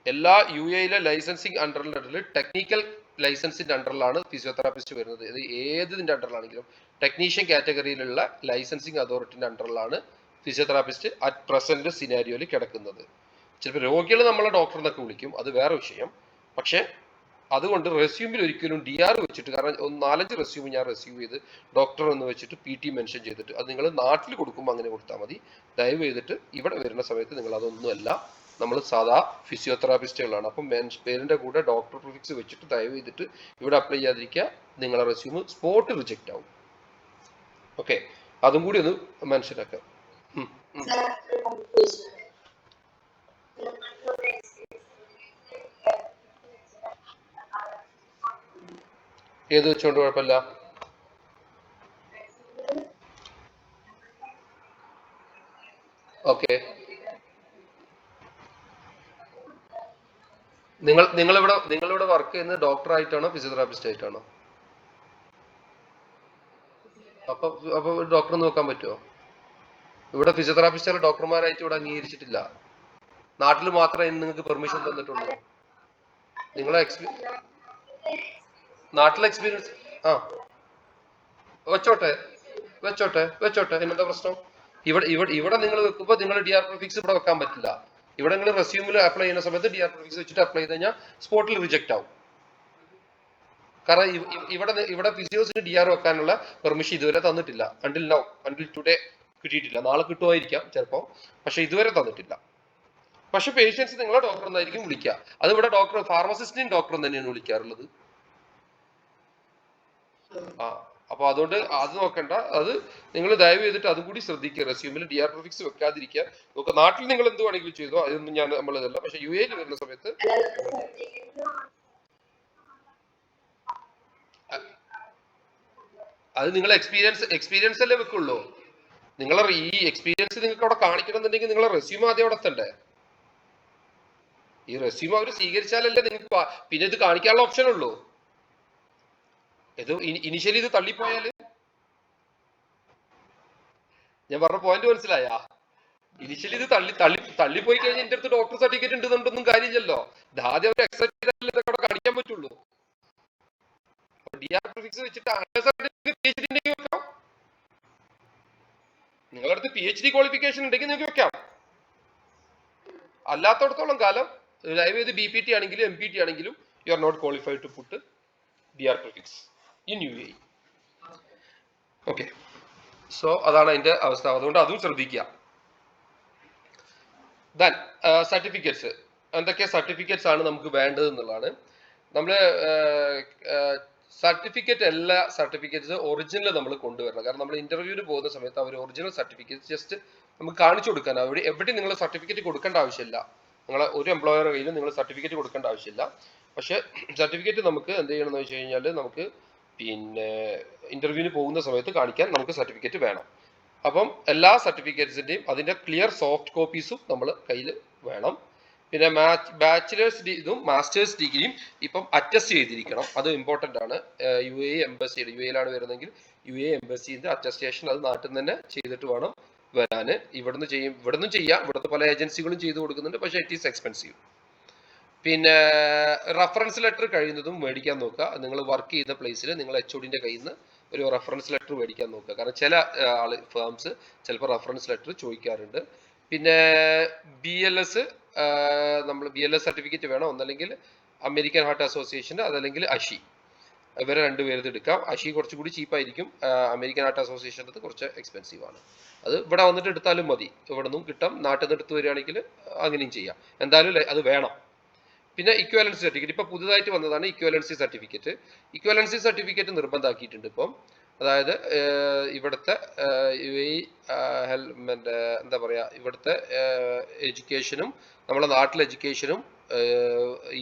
എല്ലാ യു എയിലെ ലൈസൻസിങ് അണ്ടറിൽ ടെക്നിക്കൽ ലൈസൻസിന്റെ അണ്ടറിലാണ് ഫിസിയോതെറാപ്പിസ്റ്റ് വരുന്നത്. ഇത് ഏതിന്റെ അണ്ടറിലാണെങ്കിലും ടെക്നീഷ്യൻ കാറ്റഗറിയിലുള്ള ലൈസൻസിങ് അതോറിറ്റിന്റെ അണ്ടറിലാണ് ഫിസിയോതെറാപ്പിസ്റ്റ് അറ്റ് പ്രസന്റ് സിനാരിയോയിൽ കിടക്കുന്നത്. ചിലപ്പോൾ രോഗികൾ നമ്മളെ ഡോക്ടർ എന്നൊക്കെ വിളിക്കും, അത് വേറെ വിഷയം. പക്ഷെ അതുകൊണ്ട് റെസ്യൂമിൽ ഒരിക്കലും DR വെച്ചിട്ട്, കാരണം 4-5 റെസ്യൂം ഞാൻ റെസ്യൂം ചെയ്ത് ഡോക്ടർ എന്ന് വെച്ചിട്ട് PT മെൻഷൻ ചെയ്തിട്ട്, അത് നിങ്ങൾ നാട്ടിൽ കൊടുക്കുമ്പോൾ അങ്ങനെ കൊടുത്താൽ മതി. ദയവ് ചെയ്തിട്ട് ഇവിടെ വരുന്ന സമയത്ത് നിങ്ങൾ അതൊന്നുമല്ല, നമ്മൾ സാധാ ഫിസിയോതെറാപ്പിസ്റ്റുകളാണ്. അപ്പം പേരിന്റെ കൂടെ ഡോക്ടർ പ്രിഫിക്സ് വെച്ചിട്ട് ദയവ് ചെയ്തിട്ട് ഇവിടെ അപ്ലൈ ചെയ്യാതിരിക്കുക. നിങ്ങളെ റെസ്യൂം സ്പോട്ട് റിജക്റ്റ് ആവും. ഓക്കെ, അതും കൂടി ഒന്ന് മനസ്സിലാക്കാം. ഏത് വെച്ചോണ്ട് കുഴപ്പമില്ല. ഓക്കെ. നിങ്ങളിവിടെ വർക്ക് ചെയ്യുന്നത് ഡോക്ടർ ആയിട്ടാണോ ഫിസിയോതെറാപ്പിസ്റ്റ് ആയിട്ടാണോ? അപ്പൊ അപ്പൊ ഡോക്ടർ നോക്കാൻ പറ്റുമോ? ഇവിടെ ഫിസിയോതെറാപ്പിസ്റ്റ് ഡോക്ടർമാരായിട്ട് ഇവിടെ അംഗീകരിച്ചിട്ടില്ല. നാട്ടിൽ മാത്രമേ നിങ്ങൾക്ക് പെർമിഷൻ തന്നിട്ടുള്ളൂ. നിങ്ങളെ നാട്ടിലെ എക്സ്പീരിയൻസ്. ആ, വെച്ചോട്ടെ വെച്ചോട്ടെ വെച്ചോട്ടെ, എന്താ പ്രശ്നം? ഇവിടെ നിങ്ങൾ വെക്കുമ്പോൾ നിങ്ങൾ DR പ്രിഫിക്സ് ഇവിടെ വെക്കാൻ പറ്റില്ല. ഇവിടെ നിങ്ങൾ റെസ്യൂമിൽ അപ്ലൈ ചെയ്യുന്ന സമയത്ത് DR പ്രിഫിക്സ് വെച്ചിട്ട് അപ്ലൈ ചെയ്ത് കഴിഞ്ഞാൽ സ്പോട്ടിൽ റിജക്ട് ആവും. കാരണം ഇവിടെ ഫിസിയോസിന് DR വെക്കാനുള്ള പെർമിഷൻ ഇതുവരെ തന്നിട്ടില്ല. അണ്ടിൽ ടുഡേ കിട്ടിയിട്ടില്ല. നാളെ കിട്ടുമായിരിക്കാം ചിലപ്പോൾ, പക്ഷെ ഇതുവരെ തന്നിട്ടില്ല. പക്ഷെ പേഷ്യൻസ് നിങ്ങളെ ഡോക്ടർ എന്നായിരിക്കും വിളിക്കുക. അത് ഇവിടെ ഡോക്ടർ, ഫാർമസിസ്റ്റിനെയും ഡോക്ടർ തന്നെയാണ് വിളിക്കാറുള്ളത്. ആ, അപ്പൊ അതുകൊണ്ട് അത് നോക്കണ്ട. അത് നിങ്ങൾ ദയവ് ചെയ്തിട്ട് അതും കൂടി ശ്രദ്ധിക്കുക. റെസ്യൂമിൽ DR പ്രിഫിക്സ് വെക്കാതിരിക്കുക. നോക്കുക, നാട്ടിൽ നിങ്ങൾ എന്ത് വേണമെങ്കിലും ചെയ്തോ, അതൊന്നും നമ്മളിതല്ല. പക്ഷെ UAE വരുന്ന സമയത്ത് അത് നിങ്ങൾ എക്സ്പീരിയൻസ് അല്ലേ വെക്കുള്ളൂ. നിങ്ങളെ ഈ എക്സ്പീരിയൻസ് നിങ്ങൾക്ക് അവിടെ കാണിക്കണം എന്നുണ്ടെങ്കിൽ നിങ്ങളെ റെസ്യൂം ആദ്യം അവിടെ എത്തണ്ടേ. ഈ റെസ്യൂം അവർ സ്വീകരിച്ചാലല്ലേ നിങ്ങൾക്ക് പിന്നെ ഇത് കാണിക്കാനുള്ള ഓപ്ഷൻ ഉള്ളൂ. ഇത് ഇനിഷ്യലി ഇത് തള്ളിപ്പോയാല്, ഞാൻ പറഞ്ഞ പോയിന്റ് മനസ്സിലായാ? ഇനിഷ്യലി ഇത് തള്ളിപ്പോയി കഴിഞ്ഞാൽ എന്റെ അടുത്ത് ഡോക്ടർ സർട്ടിഫിക്കറ്റ് ഉണ്ടെന്നുണ്ടൊന്നും കാര്യമില്ലല്ലോ. ഇത് ആദ്യം അവർ അക്സെപ്റ്റ് ചെയ്താലേ ഇതൊക്കെ അവിടെ കാണിക്കാൻ പറ്റുള്ളൂ. DR പ്രിഫിക്സ് വെച്ചിട്ട് PhD ഉണ്ടെങ്കിൽ വെക്കാം. നിങ്ങളുടെ അടുത്ത് PhD ക്വാളിഫിക്കേഷൻ ഉണ്ടെങ്കിൽ നിങ്ങൾക്ക് വെക്കാം. അല്ലാത്തടത്തോളം കാലം ദയവ് ചെയ്ത് BPT ആണെങ്കിലും MPT ആണെങ്കിലും you are not qualified to put DR prefix in UAE. Okay, so അതാണ് അതിന്റെ അവസ്ഥ. അതുകൊണ്ട് അതും ശ്രദ്ധിക്കുക. Then certificates. എന്തൊക്കെ സർട്ടിഫിക്കറ്റ്സ് ആണ് നമുക്ക് വേണ്ടത് എന്നുള്ളതാണ്. നമ്മൾ സർട്ടിഫിക്കറ്റ്, എല്ലാ സർട്ടിഫിക്കറ്റ്സ് ഒറിജിനൽ നമ്മൾ കൊണ്ടുവരണം. കാരണം നമ്മൾ ഇന്റർവ്യൂവിന് പോകുന്ന സമയത്ത് അവർ ഒറിജിനൽ സർട്ടിഫിക്കറ്റ് ജസ്റ്റ് നമുക്ക് കാണിച്ചു കൊടുക്കാൻ, എവിടെ നിങ്ങൾ സർട്ടിഫിക്കറ്റ് കൊടുക്കേണ്ട ആവശ്യമില്ല. നിങ്ങളെ ഒരു എംപ്ലോയറുടെ കയ്യിലും നിങ്ങൾ സർട്ടിഫിക്കറ്റ് കൊടുക്കേണ്ട ആവശ്യമില്ല. പക്ഷെ സർട്ടിഫിക്കറ്റ് നമുക്ക് എന്ത് ചെയ്യണം എന്ന് വെച്ച് കഴിഞ്ഞാൽ, നമുക്ക് പിന്നെ ഇന്റർവ്യൂവിന് പോകുന്ന സമയത്ത് കാണിക്കാൻ നമുക്ക് സർട്ടിഫിക്കറ്റ് വേണം. അപ്പം എല്ലാ സർട്ടിഫിക്കറ്റ്സിന്റെയും അതിന്റെ ക്ലിയർ സോഫ്റ്റ് കോപ്പീസും നമ്മൾ കയ്യിൽ വേണം. പിന്നെ ബാച്ചിലേഴ്സ് ഇതും മാസ്റ്റേഴ്സ് ഡിഗ്രിയും ഇപ്പം അറ്റസ്റ്റ് ചെയ്തിരിക്കണം. അത് ഇമ്പോർട്ടന്റ് ആണ്. UAE എംബസിയുടെ, UAEയിലാണ് വരുന്നതെങ്കിൽ UAE എംബസിന്റെ അറ്റസ്റ്റേഷൻ അത് നാട്ടിൽ നിന്ന് തന്നെ ചെയ്തിട്ട് വേണം വരാന്. ഇവിടുന്ന് ചെയ്യാം. ഇവിടുത്തെ പല ഏജൻസികളും ചെയ്തു കൊടുക്കുന്നുണ്ട്, പക്ഷേ ഇറ്റ് ഈസ് എക്സ്പെൻസീവ്. പിന്നെ റഫറൻസ് ലെറ്റർ കഴിയുന്നതും മേടിക്കാൻ നോക്കുക. നിങ്ങൾ വർക്ക് ചെയ്ത പ്ലേസിൽ നിങ്ങൾ HODന്റെ കയ്യിൽ നിന്ന് ഒരു റഫറൻസ് ലെറ്റർ മേടിക്കാൻ നോക്കുക. കാരണം ചില ഫേംസ് ചിലപ്പോൾ റഫറൻസ് ലെറ്റർ ചോദിക്കാറുണ്ട്. പിന്നെ BLS, നമ്മൾ BLS സർട്ടിഫിക്കറ്റ് വേണം. ഒന്നല്ലെങ്കിൽ അമേരിക്കൻ ഹാർട്ട് അസോസിയേഷൻ്റെ, അതല്ലെങ്കിൽ ASHI. ഇവരെ രണ്ടുപേരത് എടുക്കാം. ASHI കുറച്ചുകൂടി ചീപ്പായിരിക്കും. അമേരിക്കൻ ഹാർട്ട് അസോസിയേഷൻ്റെ കുറച്ച് എക്സ്പെൻസീവ് ആണ്. അത് ഇവിടെ വന്നിട്ട് എടുത്താലും മതി. ഇവിടെ നിന്നും കിട്ടാം. നാട്ടിൽ നിന്ന് എടുത്ത് വരികയാണെങ്കിൽ അങ്ങനെയും ചെയ്യാം. എന്തായാലും അത് വേണം. പിന്നെ ഇക്വാലൻസി സർട്ടിഫിക്കറ്റ് ഇപ്പൊ പുതുതായിട്ട് വന്നതാണ്. ഇക്വാലൻസി സർട്ടിഫിക്കറ്റ് നിർബന്ധമാക്കിയിട്ടുണ്ട് ഇപ്പം. അതായത് ഇവിടുത്തെ UAE എന്താ പറയാ, ഇവിടുത്തെ എഡ്യൂക്കേഷനും നമ്മളെ നാട്ടിലെ എഡ്യൂക്കേഷനും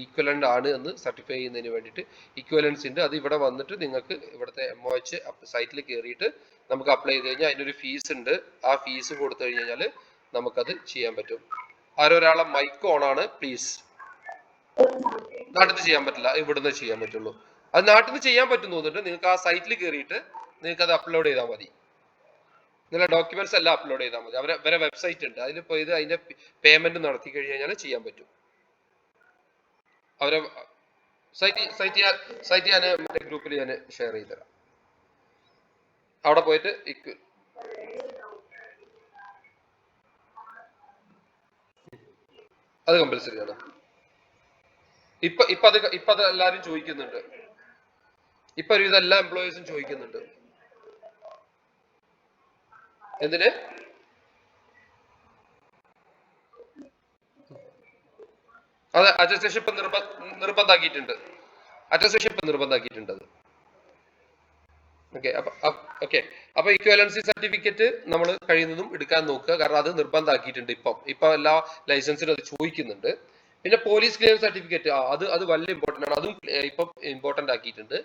ഈക്വലന്റ് ആണ് എന്ന് സർട്ടിഫൈ ചെയ്യുന്നതിന് വേണ്ടിയിട്ട് ഇക്വലൻസി ഉണ്ട്. അത് ഇവിടെ വന്നിട്ട് നിങ്ങൾക്ക് ഇവിടുത്തെ MOH സൈറ്റിൽ കയറിയിട്ട് നമുക്ക് അപ്ലൈ ചെയ്ത് കഴിഞ്ഞാൽ അതിനൊരു ഫീസ് ഉണ്ട്. ആ ഫീസ് കൊടുത്തു കഴിഞ്ഞാൽ നമുക്കത് ചെയ്യാൻ പറ്റും. ആരൊരാളെ മൈക്ക് ഓൺ ആണ്, പ്ലീസ്. നാട്ടിൽ നിന്ന് ചെയ്യാൻ പറ്റില്ല, ഇവിടുന്ന് ചെയ്യാൻ പറ്റുള്ളൂ. അത് നാട്ടിൽ നിന്ന് ചെയ്യാൻ പറ്റും തോന്നുന്നുണ്ട്. നിങ്ങൾക്ക് ആ സൈറ്റിൽ കയറിയിട്ട് നിങ്ങൾക്ക് അത് അപ്ലോഡ് ചെയ്താൽ മതി. നിങ്ങളുടെ ഡോക്യുമെന്റ്സ് എല്ലാം അപ്ലോഡ് ചെയ്താൽ മതി. അവരെ വെബ്സൈറ്റ് ഉണ്ട്, അതിൽ പോയത് അതിന്റെ പേയ്മെന്റ് നടത്തി കഴിഞ്ഞാൽ ചെയ്യാൻ പറ്റും. അവരെ സൈറ്റ് ഞാൻ മറ്റേ ഗ്രൂപ്പിൽ ഞാൻ ഷെയർ ചെയ്ത് തരാം. അവിടെ പോയിട്ട് അത് കമ്പൽസറി ആണ്. ഇപ്പൊ അത് എല്ലാരും ചോദിക്കുന്നുണ്ട്. ഇപ്പൊ ഒരുവിധം എല്ലാ എംപ്ലോയീസും ചോദിക്കുന്നുണ്ട്. എന്തിന്? അതെ, അറ്റസ്റ്റേഷൻ ഇപ്പൊ നിർബന്ധാക്കിയിട്ടുണ്ട്. അത് അപ്പൊ ഇക്വാലൻസി സർട്ടിഫിക്കറ്റ് നമ്മൾ കഴിയുന്നതും എടുക്കാൻ നോക്കുക. കാരണം അത് നിർബന്ധമാക്കിയിട്ടുണ്ട്. ഇപ്പൊ എല്ലാ ലൈസൻസിനും അത് ചോദിക്കുന്നുണ്ട്. പിന്നെ പോലീസ് ക്ലിയർ സർട്ടിഫിക്കറ്റ്, അത് വലിയ ഇമ്പോർട്ടന്റ് ആണ്. അതും ഇപ്പം ഇമ്പോർട്ടന്റ് ആക്കിയിട്ടുണ്ട്.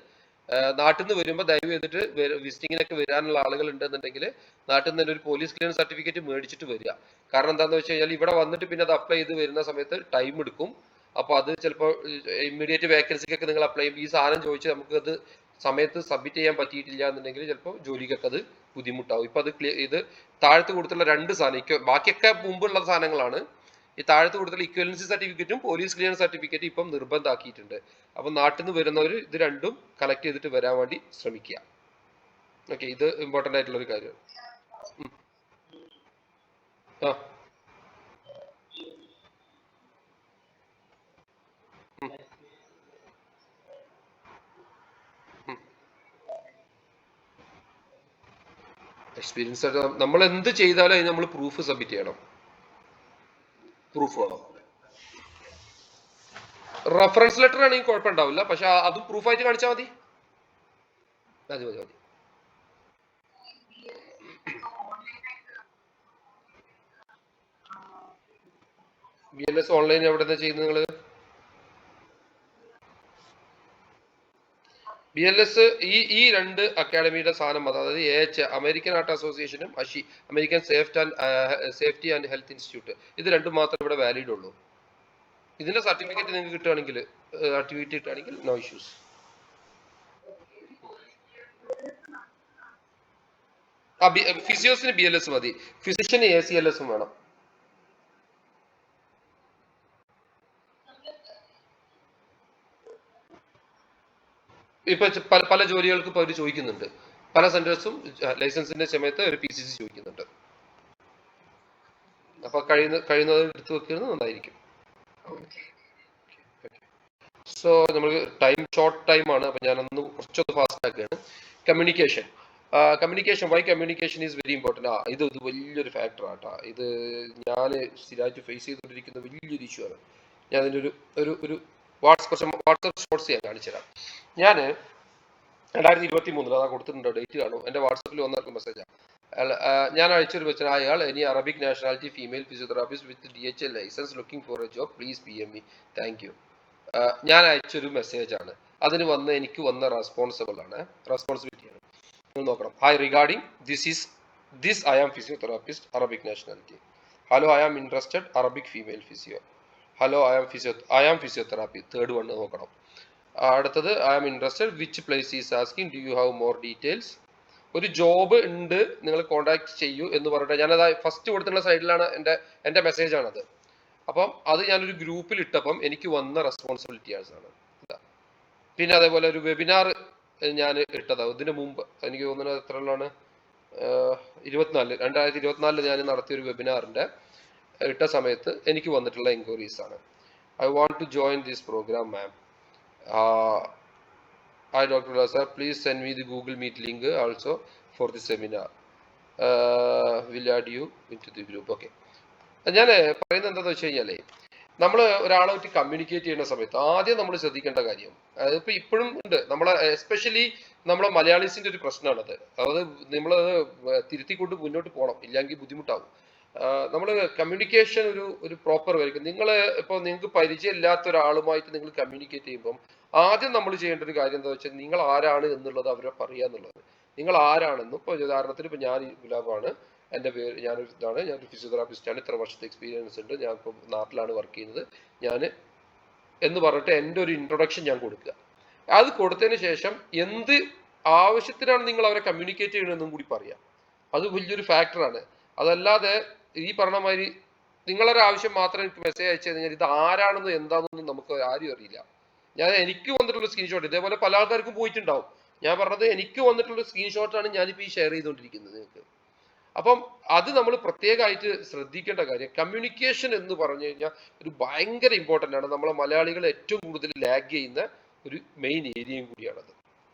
നാട്ടിൽ നിന്ന് വരുമ്പോൾ ദയവ് ചെയ്തിട്ട് വിസിറ്റിങ്ങിനൊക്കെ വരാനുള്ള ആളുകൾ ഉണ്ടെന്നുണ്ടെങ്കിൽ നാട്ടിൽ നിന്ന് തന്നെ ഒരു പോലീസ് ക്ലിയറൻസ് സർട്ടിഫിക്കറ്റ് മേടിച്ചിട്ട് വരിക. കാരണം എന്താണെന്ന് വെച്ച് കഴിഞ്ഞാൽ ഇവിടെ വന്നിട്ട് പിന്നെ അത് അപ്ലൈ ചെയ്ത് വരുന്ന സമയത്ത് ടൈം എടുക്കും. അപ്പോൾ അത് ചിലപ്പോൾ ഇമ്മീഡിയറ്റ് വേക്കൻസിക്കൊക്കെ നിങ്ങൾ അപ്ലൈ ചെയ്യും, ഈ സാധനം ചോദിച്ച് നമുക്കത് സമയത്ത് സബ്മിറ്റ് ചെയ്യാൻ പറ്റിയിട്ടില്ല എന്നുണ്ടെങ്കിൽ ചിലപ്പോൾ ജോലിക്കൊക്കെ അത് ബുദ്ധിമുട്ടാവും. ഇപ്പം അത് ഇത് താഴത്ത് കൊടുത്തുള്ള 2 സാധനം, ബാക്കിയൊക്കെ മുമ്പുള്ള സാധനങ്ങളാണ്. ഈ താഴത്ത് കൊടുത്തുള്ള ഇക്വലൻസി സർട്ടിഫിക്കറ്റും പോലീസ് ക്ലിയറൻസ് സർട്ടിഫിക്കറ്റും ഇപ്പം നിർബന്ധമാക്കിയിട്ടുണ്ട്. അപ്പം നാട്ടിൽ നിന്ന് വരുന്നവർ ഇത് രണ്ടും കളക്ട് ചെയ്തിട്ട് വരാൻ വേണ്ടി ശ്രമിക്കുക. ഓക്കെ, ഇത് ഇമ്പോർട്ടൻ്റ് ആയിട്ടുള്ള ഒരു കാര്യമാണ്. ആ എക്സ്പീരിയൻസ് ആയിട്ട് നമ്മൾ എന്ത് ചെയ്താലും അതിന് നമ്മൾ പ്രൂഫ് സബ്മിറ്റ് ചെയ്യണം. പ്രൂഫ് വേണം. റെഫറൻസ് ലെറ്റർ ആണെങ്കിൽ കുഴപ്പമുണ്ടാവില്ല, പക്ഷെ അതും പ്രൂഫായിട്ട് കാണിച്ചാൽ മതി. മതി മതി മതി. BLS ഓൺലൈൻ എവിടെ നിന്ന് ചെയ്യുന്നത് നിങ്ങൾ? BLS ഈ 2 അക്കാഡമിയുടെ സാധനം മതി. അതായത് AH അമേരിക്കൻ ആർട്ട് അസോസിയേഷനും American safety and health institute, ഇത് രണ്ടും മാത്രമേ ഇവിടെ വാലിഡ് ഉള്ളൂ. ഇതിന്റെ സർട്ടിഫിക്കറ്റ് നിങ്ങൾക്ക് കിട്ടുകയാണെങ്കിൽ, സർട്ടിഫിക്കറ്റ് കിട്ടുകയാണെങ്കിൽ നോ ഇഷ്യൂസ്. ഫിസിയോസിന് BLS മതി, ഫിസിഷ്യന് ACLS വേണം. ഇപ്പൊ പല ജോലികൾക്ക് ഇപ്പൊ അവർ ചോദിക്കുന്നുണ്ട്. പല സെന്റേഴ്സും ലൈസൻസിന്റെ സമയത്ത് ഒരു PCC ചോദിക്കുന്നുണ്ട്. അപ്പൊ കഴിയുന്നത് എടുത്തു വെക്കുന്നത് നന്നായിരിക്കും. സോ നമ്മൾ ഷോർട്ട് ടൈം ആണ്, അപ്പൊ ഞാനൊന്ന് കുറച്ചൊന്ന് ഫാസ്റ്റ് ആക്കുകയാണ്. Communication why communication is very important. ഇത് വലിയൊരു ഫാക്ടർ ആട്ടാ. ഇത് ഞാൻ സ്ഥിരമായിട്ട് ഫേസ് ചെയ്തുകൊണ്ടിരിക്കുന്ന വലിയൊരു ഇഷ്യൂ ആണ്. ഞാൻ അതിൻ്റെ ഒരു വാട്സപ്പ് ഷോർട്സ് ഞാൻ കാണിച്ചുതരാം. ഞാൻ 2023 അതാ കൊടുത്തിട്ടുണ്ടോ, ഡേറ്റ് കാണും. എൻ്റെ വാട്സപ്പിൽ വന്ന മെസ്സേജാണ്. ഞാൻ അയച്ചൊരു മെസ്സേജ്, അയാൾ any Arabic nationality female physiotherapist with DHL licence looking for a job please PM me. Thank you. ഞാൻ അയച്ചൊരു മെസ്സേജാണ്. അതിന് എനിക്ക് വന്ന റെസ്പോൺസിബിലിറ്റിയാണ്. നിങ്ങൾ നോക്കണം. Hi, regarding this I am physiotherapist Arabic nationality. Hello, I am interested Arabic female physio. Hello, I am physiotherapy. Third one നോക്കണം. അടുത്തത് I am interested which place is asking do you have more details. ഒരു job ഉണ്ട്, നിങ്ങൾ contact ചെയ്യൂ എന്ന് പറഞ്ഞിട്ട് ഞാനത് first കൊടുത്തിട്ടുള്ള സൈഡിലാണ് എൻ്റെ മെസ്സേജാണത്. അപ്പം അത് ഞാനൊരു ഗ്രൂപ്പിൽ ഇട്ടപ്പം എനിക്ക് വന്ന റെസ്പോൺസിബിലിറ്റീസ് ആണ്. പിന്നെ അതേപോലെ ഒരു വെബിനാർ ഞാൻ ഇട്ടതാണ് ഇതിന് മുമ്പ്. എനിക്ക് തോന്നുന്നത് എത്രയാണ്, 2024 ഞാൻ നടത്തിയൊരു വെബിനാറിൻ്റെ ഇട്ട സമയത്ത് എനിക്ക് വന്നിട്ടുള്ള എൻക്വയറീസ് ആണ്. I want to join this programme ma'am. Hi Dr. Sir, please send me the Google Meet link also for the seminar. Will add you into the group. Okay. ഞാൻ പറയുന്നത് എന്താണെന്ന് വെച്ച് കഴിഞ്ഞാൽ, നമ്മൾ ഒരാളായിട്ട് കമ്മ്യൂണിക്കേറ്റ് ചെയ്യുന്ന സമയത്ത് ആദ്യം നമ്മൾ ശ്രദ്ധിക്കേണ്ട കാര്യം, അതിപ്പോൾ ഇപ്പോഴും ഉണ്ട് നമ്മളെ, എസ്പെഷ്യലി നമ്മളെ മലയാളീസിൻ്റെ ഒരു പ്രശ്നമാണത്. അതായത് നമ്മളത് തിരുത്തിക്കൊണ്ട് മുന്നോട്ട് പോകണം, ഇല്ലെങ്കിൽ ബുദ്ധിമുട്ടാവും. നമ്മൾ കമ്മ്യൂണിക്കേഷൻ ഒരു പ്രോപ്പർ വരിക്കും. നിങ്ങൾ ഇപ്പോൾ നിങ്ങൾക്ക് പരിചയമില്ലാത്ത ഒരാളുമായിട്ട് നിങ്ങൾ കമ്മ്യൂണിക്കേറ്റ് ചെയ്യുമ്പം ആദ്യം നമ്മൾ ചെയ്യേണ്ട ഒരു കാര്യം എന്താ വെച്ചാൽ, നിങ്ങൾ ആരാണ് എന്നുള്ളത് അവരെ പറയുക എന്നുള്ളത്. നിങ്ങൾ ആരാണെന്നും, ഇപ്പോൾ ഉദാഹരണത്തിന് ഇപ്പോൾ ഞാൻ ഗുലാബാണ്, എൻ്റെ പേര്, ഞാനൊരു ഫിസിയോതെറാപ്പിസ്റ്റാണ്, ഇത്ര വർഷത്തെ എക്സ്പീരിയൻസ് ഉണ്ട്, ഞാൻ ഇപ്പോൾ നാട്ടിലാണ് വർക്ക് ചെയ്യുന്നത്, ഞാൻ എന്ന് പറഞ്ഞിട്ട് എൻ്റെ ഒരു ഇൻട്രൊഡക്ഷൻ ഞാൻ കൊടുക്കുക. അത് കൊടുത്തതിന് ശേഷം എന്ത് ആവശ്യത്തിനാണ് നിങ്ങൾ അവരെ കമ്മ്യൂണിക്കേറ്റ് ചെയ്യണമെന്നും കൂടി പറയാം. അത് വലിയൊരു ഫാക്ടറാണ്. അതല്ലാതെ ഈ പറഞ്ഞ മാതിരി നിങ്ങളൊരാവശ്യം മാത്രം എനിക്ക് മെസ്സേജ് അയച്ചു കഴിഞ്ഞാൽ ഇത് ആരാണെന്നും എന്താണെന്നും നമുക്ക് ആരും അറിയില്ല. എനിക്ക് വന്നിട്ടുള്ള സ്ക്രീൻഷോട്ട് ഇതേപോലെ പല ആൾക്കാർക്കും പോയിട്ടുണ്ടാവും. ഞാൻ പറഞ്ഞത് എനിക്ക് വന്നിട്ടുള്ള സ്ക്രീൻഷോട്ടാണ് ഞാനിപ്പോൾ ഈ ഷെയർ ചെയ്തുകൊണ്ടിരിക്കുന്നത് നിങ്ങൾക്ക്. അപ്പം അത് നമ്മൾ പ്രത്യേകമായിട്ട് ശ്രദ്ധിക്കേണ്ട കാര്യം, കമ്മ്യൂണിക്കേഷൻ എന്ന് പറഞ്ഞു കഴിഞ്ഞാൽ ഒരു ഭയങ്കര ഇമ്പോർട്ടൻ്റ് ആണ്. നമ്മളെ മലയാളികൾ ഏറ്റവും കൂടുതൽ ലാഗ് ചെയ്യുന്ന ഒരു മെയിൻ ഏരിയയും കൂടിയാണത്.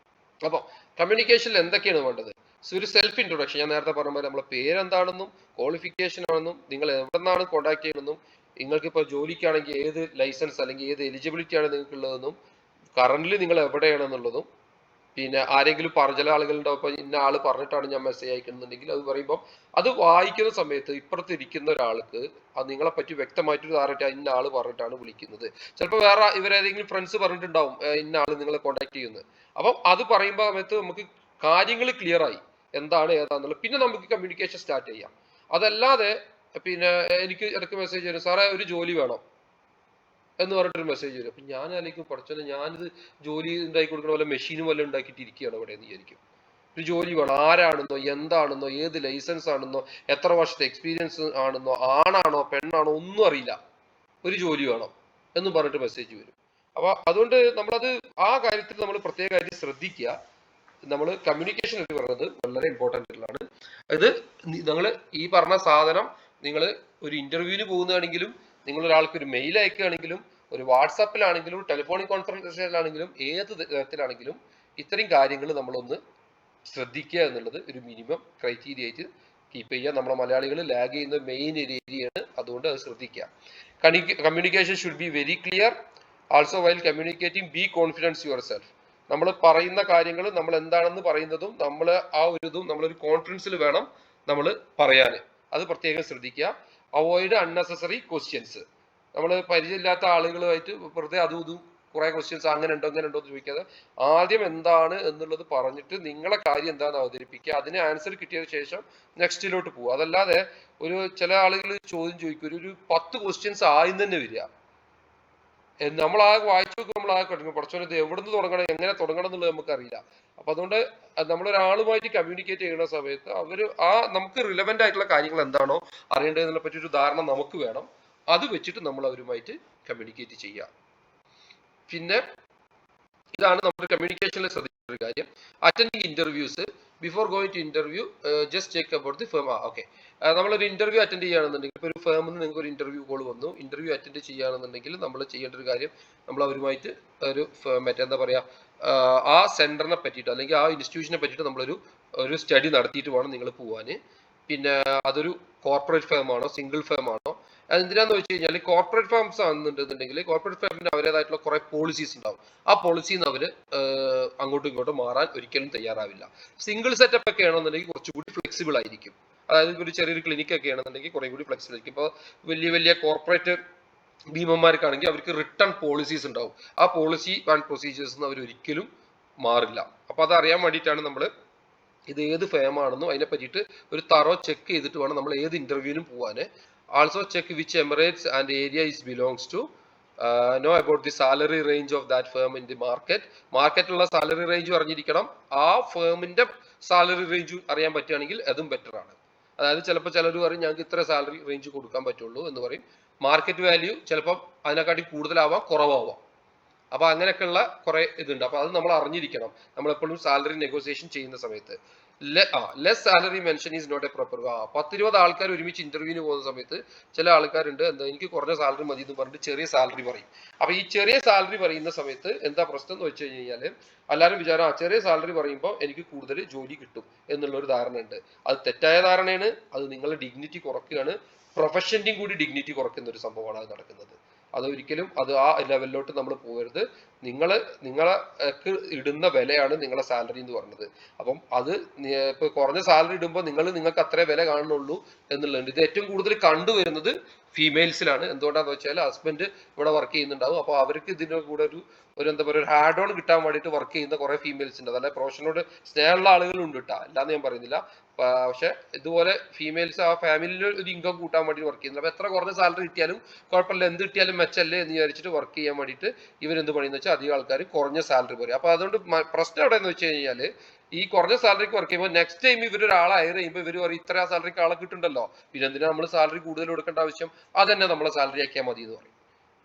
അപ്പോൾ കമ്മ്യൂണിക്കേഷനിൽ എന്തൊക്കെയാണ് വേണ്ടത്? ഒരു സെൽഫ് ഇൻട്രൊഡക്ഷൻ, ഞാൻ നേരത്തെ പറഞ്ഞ പോലെ നമ്മളെ പേരെന്താണെന്നും ക്വാളിഫിക്കേഷൻ ആണെന്നും നിങ്ങൾ എവിടെ നിന്നാണ് കോൺടാക്ട് ചെയ്യണമെന്നും, നിങ്ങൾക്കിപ്പോൾ ജോലിക്കാണെങ്കിൽ ഏത് ലൈസൻസ് അല്ലെങ്കിൽ ഏത് എലിജിബിലിറ്റി ആണ് നിങ്ങൾക്കുള്ളതെന്നും, കറൻ്റ് നിങ്ങൾ എവിടെയാണെന്നുള്ളതും, പിന്നെ ആരെങ്കിലും ചില ആളുകളുടെ ഒപ്പം ഇന്ന ആള് പറഞ്ഞിട്ടാണ് ഞാൻ മെസ്സേജ് അയക്കുന്നുണ്ടെങ്കിൽ അത് പറയുമ്പോൾ അത് വായിക്കുന്ന സമയത്ത് ഇപ്പുറത്ത് ഇരിക്കുന്ന ഒരാൾക്ക് അത് നിങ്ങളെ പറ്റി വ്യക്തമായിട്ടൊരു ധാരണ ഇന്ന ആള് പറഞ്ഞിട്ടാണ് വിളിക്കുന്നത്. ചിലപ്പോൾ വേറെ ഇവരേതെങ്കിലും ഫ്രണ്ട്സ് പറഞ്ഞിട്ടുണ്ടാവും ഇന്ന ആള് നിങ്ങളെ കോൺടാക്ട് ചെയ്യുന്നത്. അപ്പം അത് പറയുമ്പോൾ സമയത്ത് നമുക്ക് കാര്യങ്ങൾ ക്ലിയർ ആയി എന്താണ് ഏതാന്നുള്ളത്. പിന്നെ നമുക്ക് കമ്മ്യൂണിക്കേഷൻ സ്റ്റാർട്ട് ചെയ്യാം. അതല്ലാതെ പിന്നെ എനിക്ക് ഇടയ്ക്ക് മെസ്സേജ് വരും, സാറേ ഒരു ജോലി വേണം എന്ന് പറഞ്ഞിട്ടൊരു മെസ്സേജ് വരും. അപ്പൊ ഞാൻ ആലോചിക്കും, പഠിച്ചോനെ ഞാനിത് ജോലി ഉണ്ടാക്കി കൊടുക്കണ പോലെ മെഷീനും വല്ല ഉണ്ടാക്കിയിട്ട് ഇരിക്കുകയാണ് ഇവിടെ എന്ന് വിചാരിക്കും. ഒരു ജോലി വേണം, ആരാണെന്നോ എന്താണെന്നോ ഏത് ലൈസൻസ് ആണെന്നോ എത്ര വർഷത്തെ എക്സ്പീരിയൻസ് ആണെന്നോ ആണാണോ പെണ്ണാണോ ഒന്നും അറിയില്ല, ഒരു ജോലി വേണം എന്ന് പറഞ്ഞിട്ട് മെസ്സേജ് വരും. അപ്പൊ അതുകൊണ്ട് നമ്മളത് ആ കാര്യത്തിൽ നമ്മൾ പ്രത്യേകമായിട്ട് ശ്രദ്ധിക്കുക. നമ്മൾ കമ്മ്യൂണിക്കേഷൻ എന്ന് പറയുന്നത് വളരെ ഇമ്പോർട്ടൻ്റ് ഉള്ളതാണ്. അത് നിങ്ങൾ ഈ പറഞ്ഞ സാധനം നിങ്ങൾ ഒരു ഇന്റർവ്യൂവിന് പോകുന്നതാണെങ്കിലും നിങ്ങൾ ഒരാൾക്ക് ഒരു മെയിൽ അയക്കുകയാണെങ്കിലും ഒരു വാട്സാപ്പിലാണെങ്കിലും ടെലിഫോണിക് കോൺഫറൻസിലാണെങ്കിലും ഏത് തരത്തിലാണെങ്കിലും ഇത്രയും കാര്യങ്ങൾ നമ്മളൊന്ന് ശ്രദ്ധിക്കുക എന്നുള്ളത് ഒരു മിനിമം ക്രൈറ്റീരിയ ആയിട്ട് കീപ്പ് ചെയ്യുക. നമ്മുടെ മലയാളികൾ ലാഗ് ചെയ്യുന്ന മെയിൻ ഒരു ഏരിയയാണ്, അതുകൊണ്ട് അത് ശ്രദ്ധിക്കുക. Communication should be very clear. Also while communicating B confidence your self. നമ്മൾ പറയുന്ന കാര്യങ്ങൾ നമ്മൾ എന്താണെന്ന് പറയുന്നതും നമ്മൾ ആ ഒരു ഇതും നമ്മളൊരു കോൺഫിഡൻസിൽ വേണം നമ്മൾ പറയാൻ. അത് പ്രത്യേകം ശ്രദ്ധിക്കുക. Avoid unnecessary questions. നമ്മൾ പരിചയമില്ലാത്ത ആളുകളുമായിട്ട് വെറുതെ അതും ഇതും കുറെ ക്വസ്റ്റ്യൻസ് അങ്ങനെ ഉണ്ടോ എന്ന് ചോദിക്കാതെ ആദ്യം എന്താണ് എന്നുള്ളത് പറഞ്ഞിട്ട് നിങ്ങളെ കാര്യം എന്താണെന്ന് അവതരിപ്പിക്കുക. അതിന് ആൻസർ കിട്ടിയതിനു ശേഷം നെക്സ്റ്റിലോട്ട് പോകുക. അതല്ലാതെ ചില ആളുകൾ ചോദ്യം ചോദിക്കും, ഒരു 10 ക്വസ്റ്റ്യൻസ് ആദ്യം തന്നെ വരിക. നമ്മൾ ആ വായിച്ചു നോക്കുമ്പോൾ നമ്മൾ ആ കിടക്കും, കുറച്ചൊരു ഇത് എവിടെ നിന്ന് തുടങ്ങണം എങ്ങനെ തുടങ്ങണം എന്നുള്ളത് നമുക്കറിയില്ല. അപ്പൊ അതുകൊണ്ട് നമ്മളൊരാളുമായിട്ട് കമ്മ്യൂണിക്കേറ്റ് ചെയ്യുന്ന സമയത്ത് നമുക്ക് റിലവന്റ് ആയിട്ടുള്ള കാര്യങ്ങൾ എന്താണോ അറിയേണ്ടതിനെ പറ്റി ഒരു ധാരണ നമുക്ക് വേണം. അത് വെച്ചിട്ട് നമ്മൾ അവരുമായിട്ട് കമ്മ്യൂണിക്കേറ്റ് ചെയ്യുക. പിന്നെ ഇതാണ് നമ്മുടെ കമ്മ്യൂണിക്കേഷനിൽ ശ്രദ്ധിക്കുന്ന ഒരു കാര്യം. Attending interviews before going to interview just check about the firm. Okay, നമ്മളൊരു ഇന്റർവ്യൂ അറ്റൻഡ് ചെയ്യുകയാണെന്നുണ്ടെങ്കിൽ ഇപ്പോൾ ഒരു ഫേമിൽ നിന്ന് നിങ്ങൾക്ക് ഒരു ഇന്റർവ്യൂ കോൾ വന്നു, ഇന്റർവ്യൂ അറ്റൻഡ് ചെയ്യുകയാണെന്നുണ്ടെങ്കിൽ നമ്മൾ ചെയ്യേണ്ട ഒരു കാര്യം, നമ്മൾ അവരുമായിട്ട് ഒരു എന്താ പറയുക ആ സെന്ററിനെ പറ്റിയിട്ട് അല്ലെങ്കിൽ ആ ഇൻസ്റ്റിറ്റ്യൂഷനെ പറ്റിയിട്ട് നമ്മളൊരു സ്റ്റഡി നടത്തിയിട്ട് വേണം നിങ്ങൾ പോകാൻ. പിന്നെ അതൊരു കോർപ്പറേറ്റ് ഫേം ആണോ സിംഗിൾ ഫേം ആണോ, അതെന്തിനാന്ന് വെച്ച് കഴിഞ്ഞാൽ കോർപ്പറേറ്റ് ഫേംസ് ആണെന്നുണ്ടെന്നുണ്ടെങ്കിൽ കോർപ്പറേറ്റ് ഫേമിന് അവരുടേതായിട്ടുള്ള കുറെ പോളിസീസ് ഉണ്ടാവും. ആ പോളിസിന്ന് അവർ അങ്ങോട്ടും ഇങ്ങോട്ടും മാറാൻ ഒരിക്കലും തയ്യാറാവില്ല. സിംഗിൾ സെറ്റപ്പ് ഒക്കെ ആണെന്നുണ്ടെങ്കിൽ കുറച്ചുകൂടി ഫ്ലെക്സിബിൾ ആയിരിക്കും. അതായത് ഒരു ചെറിയൊരു ക്ലിനിക് ഒക്കെ ആണെന്നുണ്ടെങ്കിൽ കുറെ കൂടി ഫ്ലെക്സിബിൾ ആയിരിക്കും. ഇപ്പോൾ വലിയ വലിയ കോർപ്പറേറ്റ് ഭീമന്മാർക്കാണെങ്കിൽ അവർക്ക് റിട്ടേൺ പോളിസീസ് ഉണ്ടാവും. ആ പോളിസി ആൻഡ് പ്രൊസീജിയേഴ്സ് അവർ ഒരിക്കലും മാറില്ല. അപ്പൊ അത് അറിയാൻ വേണ്ടിയിട്ടാണ് നമ്മൾ ഇത് ഏത് ഫേം ആണെന്നും അതിനെ പറ്റിയിട്ട് ഒരു തറോ ചെക്ക് ചെയ്തിട്ട് വേണം നമ്മൾ ഏത് ഇന്റർവ്യൂവിനും പോകാൻ. Also check which emirates and area is belongs to. know about the salary range of that firm in the market. മാർക്കറ്റിലുള്ള സാലറി റേഞ്ച് അറിഞ്ഞിരിക്കണം. ആ ഫേമിന്റെ സാലറി റേഞ്ച് അറിയാൻ പറ്റുകയാണെങ്കിൽ അതും ബെറ്റർ ആണ്. അതായത് ചിലപ്പോൾ ചിലർ പറയും ഞങ്ങൾക്ക് ഇത്ര സാലറി റേഞ്ച് കൊടുക്കാൻ പറ്റുള്ളൂ എന്ന് പറയും. മാർക്കറ്റ് വാല്യൂ ചിലപ്പോൾ അതിനെക്കാട്ടി കൂടുതലാവാം കുറവാവാം. അപ്പൊ അങ്ങനെയൊക്കെയുള്ള കുറെ ഇതുണ്ട്. അപ്പൊ അത് നമ്മൾ അറിഞ്ഞിരിക്കണം നമ്മൾ എപ്പോഴും സാലറി നെഗോസിയേഷൻ ചെയ്യുന്ന സമയത്ത്. Less salary mention is not a proper. 10-20 ആൾക്കാർ ഒരുമിച്ച് ഇന്റർവ്യൂവിന് പോകുന്ന സമയത്ത് ചില ആൾക്കാരുണ്ട് എനിക്ക് കുറഞ്ഞ സാലറി മതി എന്ന് പറഞ്ഞിട്ട് ചെറിയ സാലറി പറയും. അപ്പൊ ഈ ചെറിയ സാലറി പറയുന്ന സമയത്ത് എന്താ പ്രശ്നം എന്ന് വെച്ച് കഴിഞ്ഞാൽ എല്ലാവരും വിചാരം ചെറിയ സാലറി പറയുമ്പോൾ എനിക്ക് കൂടുതൽ ജോലി കിട്ടും എന്നുള്ള ഒരു ധാരണ ഉണ്ട്. അത് തെറ്റായ ധാരണയാണ്. അത് നിങ്ങളുടെ ഡിഗ്നിറ്റി കുറയ്ക്കുകയാണ്. പ്രൊഫഷന്റെയും കൂടി ഡിഗ്നിറ്റി കുറയ്ക്കുന്ന ഒരു സംഭവമാണ് അത് നടക്കുന്നത്. അതൊരിക്കലും ആ ലെവലിലോട്ട് നമ്മൾ പോകരുത്. നിങ്ങളെ ഇടുന്ന വിലയാണ് നിങ്ങളെ സാലറി എന്ന് പറയുന്നത്. അപ്പം അത് ഇപ്പൊ കുറഞ്ഞ സാലറി ഇടുമ്പോൾ നിങ്ങൾക്ക് അത്രേ വില കാണുന്നുള്ളൂ എന്നുള്ളതുണ്ട്. ഇത് ഏറ്റവും കൂടുതൽ കണ്ടുവരുന്നത് ഫീമെയിൽസിലാണ്. എന്തുകൊണ്ടാന്ന് വെച്ചാൽ ഹസ്ബൻഡ് ഇവിടെ വർക്ക് ചെയ്യുന്നുണ്ടാവും. അപ്പൊ അവർക്ക് ഇതിന്റെ കൂടെ ഒരു എന്താ പറയുക ഒരു ഹാഡ് ഓൺ കിട്ടാൻ വേണ്ടിയിട്ട് വർക്ക് ചെയ്യുന്ന കുറെ ഫീമെയിൽസ് ഉണ്ട്. അതല്ല പ്രൊഫഷനോട് സ്നേഹമുള്ള ആളുകളും ഉണ്ട് കേട്ടോ, അല്ലാന്ന് ഞാൻ പറയുന്നില്ല. പക്ഷെ ഇതുപോലെ ഫീമെയിൽസ് ആ ഫാമിലിയിൽ ഒരു ഇൻകം കൂട്ടാൻ വേണ്ടി വർക്ക് ചെയ്യുന്നത്. അപ്പൊ എത്ര കുറഞ്ഞ സാലറി കിട്ടിയാലും കുഴപ്പമില്ല, എന്ത് കിട്ടിയാലും മെച്ചല്ലേ എന്ന് വിചാരിച്ചിട്ട് വർക്ക് ചെയ്യാൻ വേണ്ടിയിട്ട് ഇവരെന്ത് പണിയെന്ന് വെച്ചാൽ അധികം ആൾക്കാർ കുറഞ്ഞ സാലറി പറയും. അപ്പൊ അതുകൊണ്ട് പ്രശ്നം എവിടെയെന്ന് വെച്ച് കഴിഞ്ഞാൽ ഈ കുറഞ്ഞ സാലറിക്ക് വർക്ക് ചെയ്യുമ്പോൾ നെക്സ്റ്റ് ടൈം ഇവരൊരാളെ ഹയർ ചെയ്യുമ്പോൾ ഇവർ പറയും ഇത്ര സാലറിക്ക് ആളെ കിട്ടുന്നുണ്ടല്ലോ, പിന്നെ എന്തിനാ നമ്മൾ സാലറി കൂടുതൽ കൊടുക്കേണ്ട ആവശ്യം, അതന്നെ നമ്മളെ സാലറി ആക്കിയാൽ മതി എന്ന് പറയും.